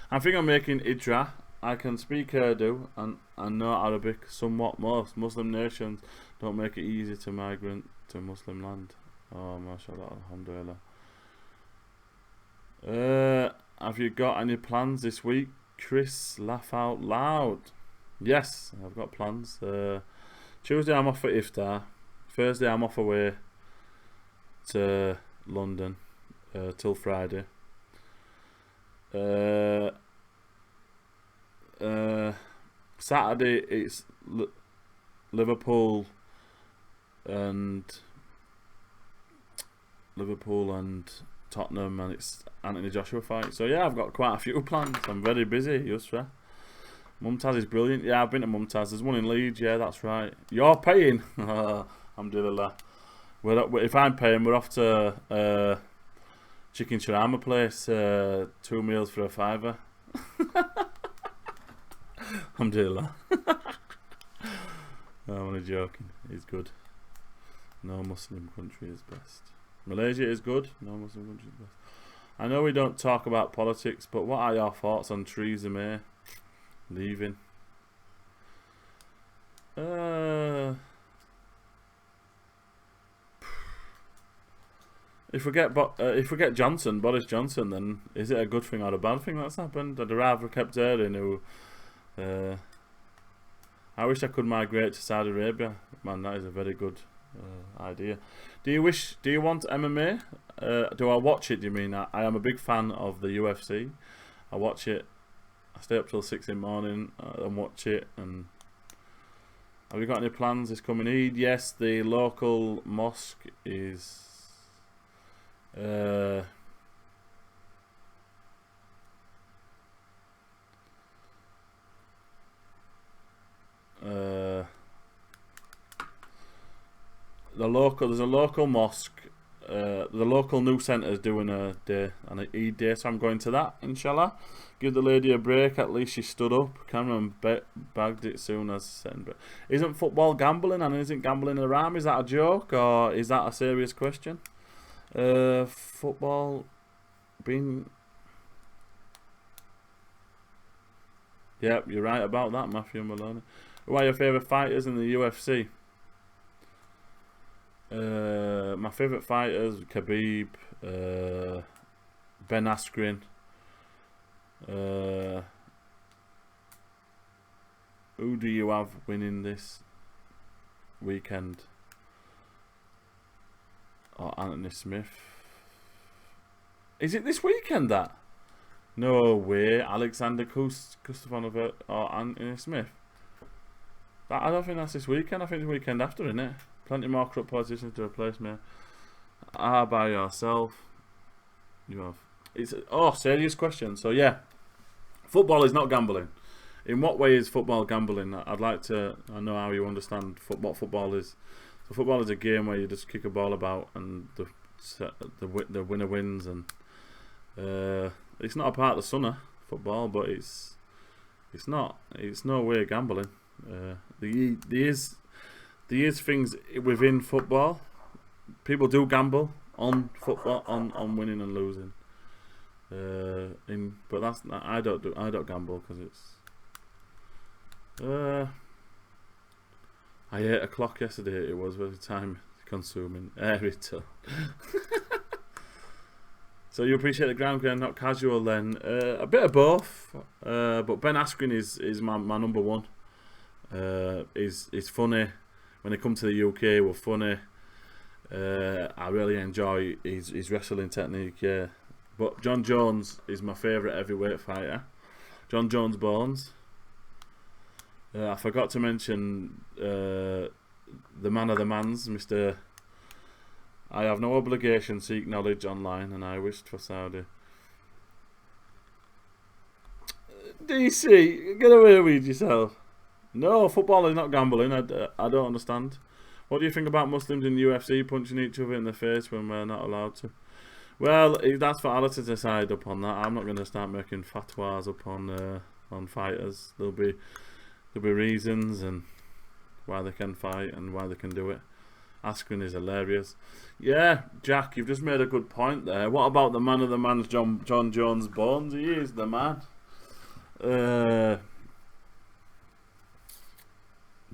I think I'm making Idra. I can speak Urdu and know Arabic somewhat. Most Muslim nations don't make it easy to migrate to Muslim land. Oh, mashallah, alhamdulillah. Have you got any plans this week? Chris, laugh out loud. Yes, I've got plans. Tuesday I'm off for iftar. Thursday I'm off away to London till Friday. Saturday it's Liverpool and Tottenham, and it's Anthony Joshua fight. So yeah, I've got quite a few plans. I'm very busy, Yusra. Mumtaz is brilliant. Yeah, I've been to Mumtaz. There's one in Leeds. Yeah, that's right. You're paying. Alhamdulillah. If I'm paying, we're off to chicken shawarma place. 2 meals for a £5. Alhamdulillah. I'm only joking. He's good. No Muslim country is best. Malaysia is good. No Muslim country is best. I know we don't talk about politics, but what are your thoughts on Theresa May leaving? If we get Boris Johnson, then is it a good thing or a bad thing that's happened? I'd rather kept Erdogan, who I wish I could migrate to Saudi Arabia. Man, that is a very good idea. Do you want MMA? Do I watch it? Do you mean? I am a big fan of the UFC. I watch it. I stay up till 6 in the morning and watch it. And have you got any plans this coming Eid? Yes, the local mosque is the there's a local mosque. The local new centre is doing an Eid day, so I'm going to that, inshallah. Give the lady a break, at least she stood up. Cameron bagged it soon as said. But isn't football gambling, and isn't gambling haram? Is that a joke, or is that a serious question? Football being... Yep, you're right about that, Matthew Maloney. Who are your favourite fighters in the UFC? My favourite fighters: Khabib, Ben Askren. Who do you have winning this weekend? Or Anthony Smith? Is it this weekend that? No way, Alexander Kustafanov or Anthony Smith. I don't think that's this weekend. I think it's the weekend after, isn't it? Plenty more corrupt politicians to replace me. By yourself. You have. It's serious question. So yeah, football is not gambling. In what way is football gambling? I'd like to. I know how you understand what football is. So football is a game where you just kick a ball about and the winner wins, and it's not a part of the sunna football, but it's not. It's no way gambling. There is things within football. People do gamble on football, on winning and losing. But that's not, I don't gamble because it's. I ate a clock yesterday. It was very time consuming. So you appreciate the ground game, not casual then? A bit of both. But Ben Askren is my number one. He's funny. When they come to the UK, we're funny. I really enjoy his wrestling technique, yeah. But John Jones is my favourite heavyweight fighter. John Jones Bones. I forgot to mention the man of the mans, Mr. I have no obligation, seek knowledge online, and I wished for Saudi. DC, get away with yourself. No, football is not gambling. I don't understand. What do you think about Muslims in UFC punching each other in the face when we're not allowed to? Well, that's for Allah to decide upon that. I'm not going to start making fatwas up on fighters. There'll be reasons and why they can fight and why they can do it. Askren is hilarious. Yeah, Jack, you've just made a good point there. What about the man of the man's John Jones Bones? He is the man.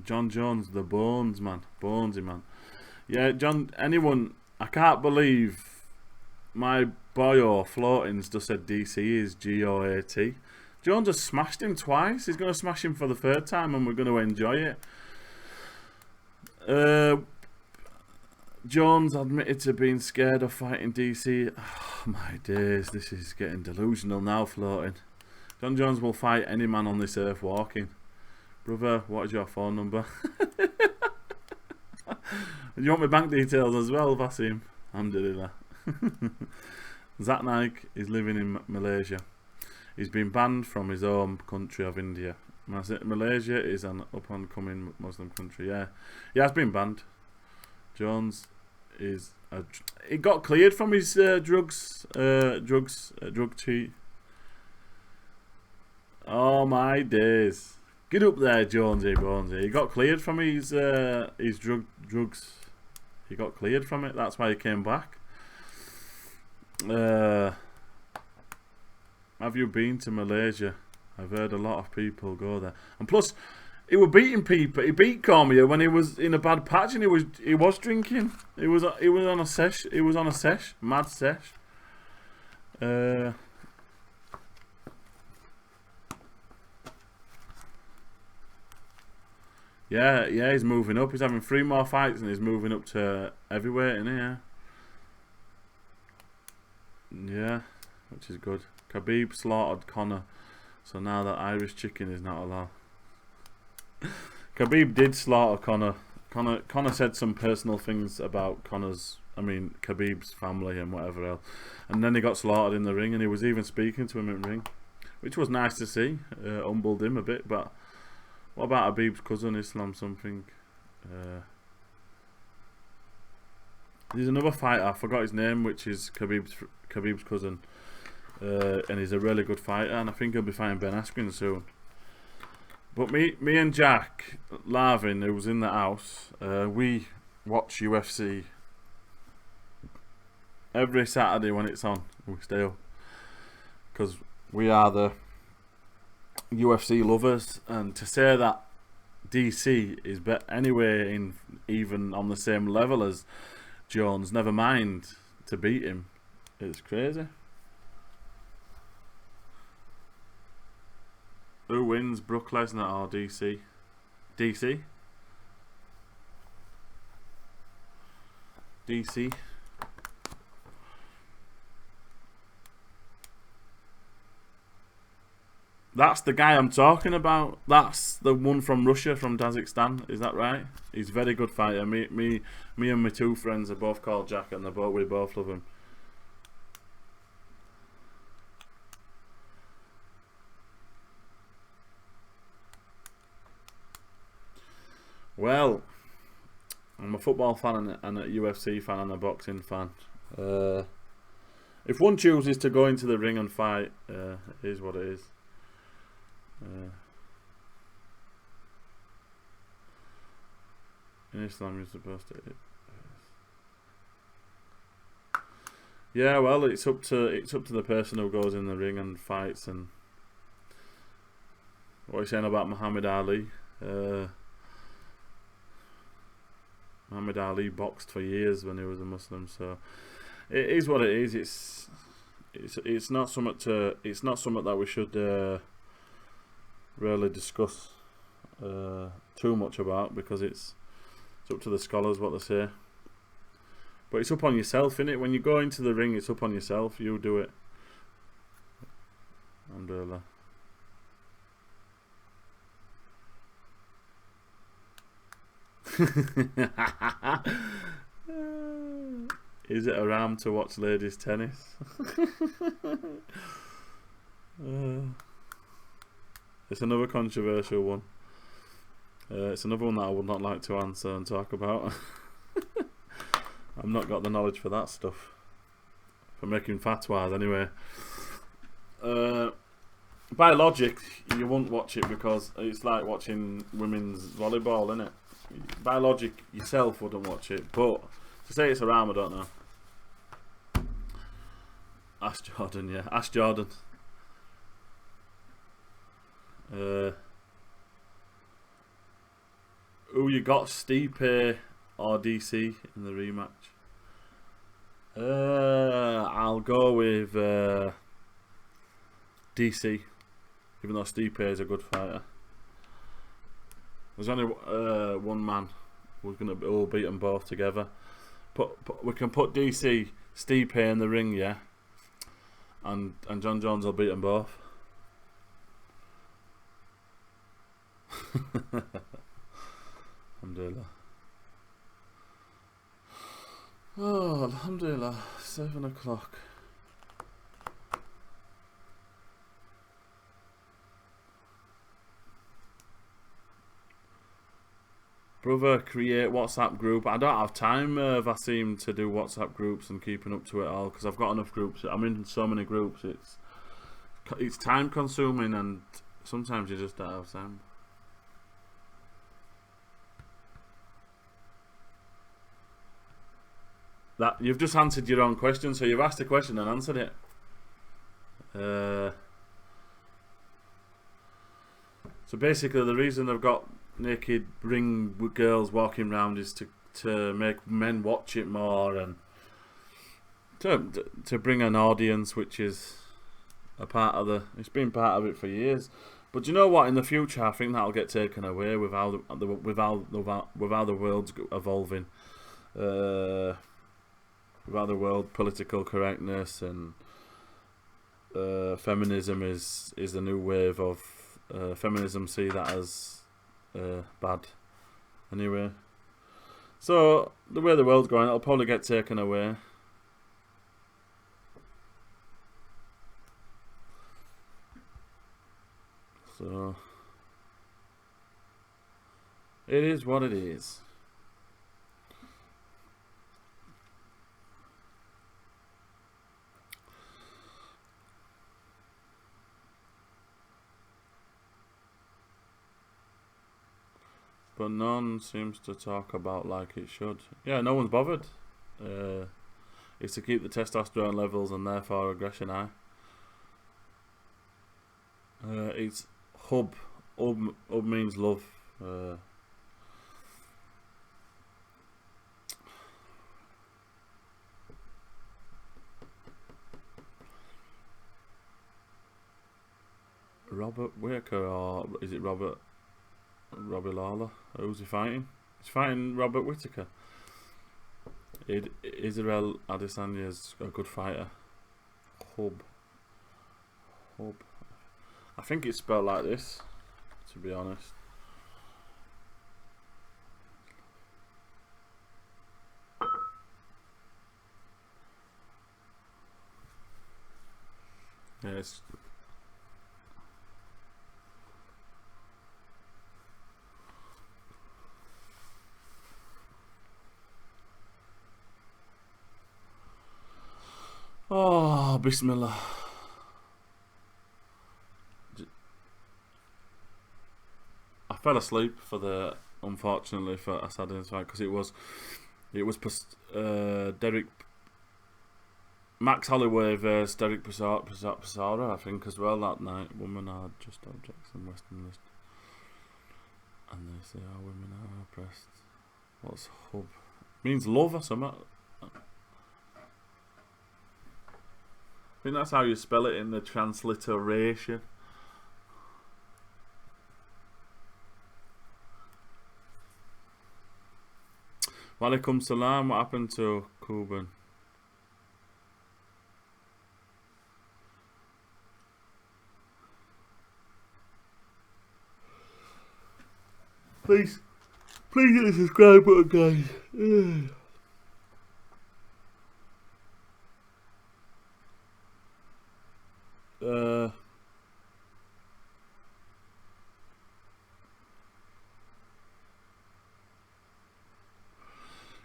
John Jones, the Bones man. Bonesy man. Yeah, John, anyone, I can't believe my boyo Floatings just said DC is GOAT. Jones has smashed him twice. He's going to smash him for the third time and we're going to enjoy it. Jones admitted to being scared of fighting DC. Oh, my days, this is getting delusional now, Floating. John Jones will fight any man on this earth walking. Brother, what is your phone number? Do you want my bank details as well, Vasim? Alhamdulillah. Zach Naik is living in Malaysia. He's been banned from his home country of India. Malaysia is an up-and-coming Muslim country. Yeah, he has been banned. Jones is he got cleared from his drug cheat. Oh my days! Get up there, Jonesy Bonesy. He got cleared from his drugs. He got cleared from it. That's why he came back. Have you been to Malaysia? I've heard a lot of people go there. And plus, he was beating people. He beat Cormier when he was in a bad patch, and he was drinking. He was on a sesh. He was on a sesh, mad sesh. Yeah, he's moving up. He's having 3 more fights, and he's moving up to heavyweight in here. Yeah, which is good. Khabib slaughtered Conor, so now that Irish chicken is not allowed. Khabib did slaughter Conor. Conor said some personal things about Khabib's family and whatever else, and then he got slaughtered in the ring, and he was even speaking to him in the ring, which was nice to see. Humbled him a bit. But what about Khabib's cousin, Islam something? There's another fighter, I forgot his name, which is Khabib's cousin, and he's a really good fighter, and I think he'll be fighting Ben Askren soon. But me and Jack Larvin, who was in the house, we watch UFC every Saturday when it's on. We stay up because we are the UFC lovers, and to say that DC is anywhere in even on the same level as Jones, never mind to beat him, it's crazy. Who wins, Brock Lesnar or DC? DC? DC? That's the guy I'm talking about. That's the one from Russia, from Kazakhstan. Is that right? He's a very good fighter. Me and my 2 friends are both called Jack, and we both love him. Well, I'm a football fan and a UFC fan and a boxing fan. If one chooses to go into the ring and fight, it is what it is. In Islam, you're supposed to. Yeah, well, it's up to the person who goes in the ring and fights. And what are you saying about Muhammad Ali? Muhammad Ali boxed for years when he was a Muslim, so it is what it is. It's not something that we should really discuss too much about, because it's up to the scholars what they say. But it's up on yourself, innit? When you go into the ring, it's up on yourself. You do it. Alhamdulillah. Is it haram to watch ladies tennis? It's another controversial one. It's another one that I would not like to answer and talk about. I've not got the knowledge for that stuff. For making fatwas, anyway. By logic, you wouldn't watch it because it's like watching women's volleyball, isn't it? By logic, yourself wouldn't watch it, but to say it's haram, I don't know. Ask Jordan, yeah. Ask Jordan. Who you got, Stipe or DC in the rematch? I'll go with DC, even though Stipe is a good fighter. There's only one man who's gonna all beat them both together. We can put DC, Stipe in the ring, yeah, and John Jones will beat them both. Alhamdulillah. Oh, alhamdulillah. 7 o'clock. Brother, create WhatsApp group. I don't have time, Vasim, to do WhatsApp groups and keeping up to it all because I've got enough groups. I'm in so many groups. It's time consuming and sometimes you just don't have time. That you've just answered your own question, so you've asked a question and answered it. So basically, the reason they've got naked ring girls walking around is to make men watch it more and to bring an audience, which is a part of it's been part of it for years. But you know what? In the future, I think that'll get taken away with how the world's evolving. With how the world political correctness and feminism is the new wave of feminism. See that as bad anyway. So the way the world's going, it'll probably get taken away. So it is what it is. But none seems to talk about like it should. Yeah, no one's bothered. It's to keep the testosterone levels and therefore aggression high. It's hub. Hub means love. Robert Whitaker, or is it Robbie Lawler? Who's he fighting? He's fighting Robert Whitaker. Israel Adesanya is a good fighter. Hub. I think it's spelled like this, to be honest. Yes. Oh, Bismillah. I fell asleep unfortunately for Asadin's fight because it was Derek Max Holloway versus Derek Pisara, I think, as well that night. Women are just objects in Western list, and they say our women are oppressed. What's hub? Means love or something. I think that's how you spell it in the transliteration. Alikum salam. What happened to Kuban? Please hit the subscribe button, guys.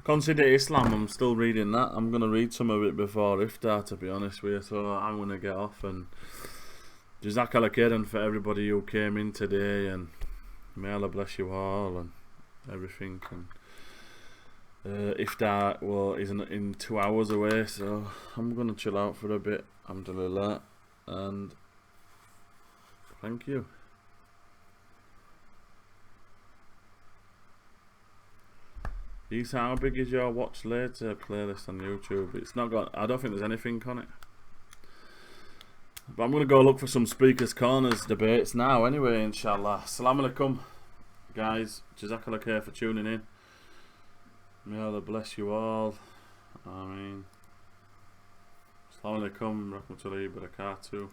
Consider Islam, I'm still reading that. I'm going to read some of it before Iftar, to be honest with you, so I'm going to get off. And Jazakallah khairan for everybody who came in today, and may Allah bless you all and everything. And Iftar, well, isn't in 2 hours away, so I'm going to chill out for a bit, alhamdulillah, and thank you. Isa, how big is your watch later playlist on YouTube? It's not got, I don't think there's anything on it. But I'm going to go look for some Speakers Corners debates now anyway, inshallah. Assalamu alaikum, guys. Jazakallah khair for tuning in. May Allah bless you all. Ameen. Assalamu alaikum, rahmatullahi wa barakatuh.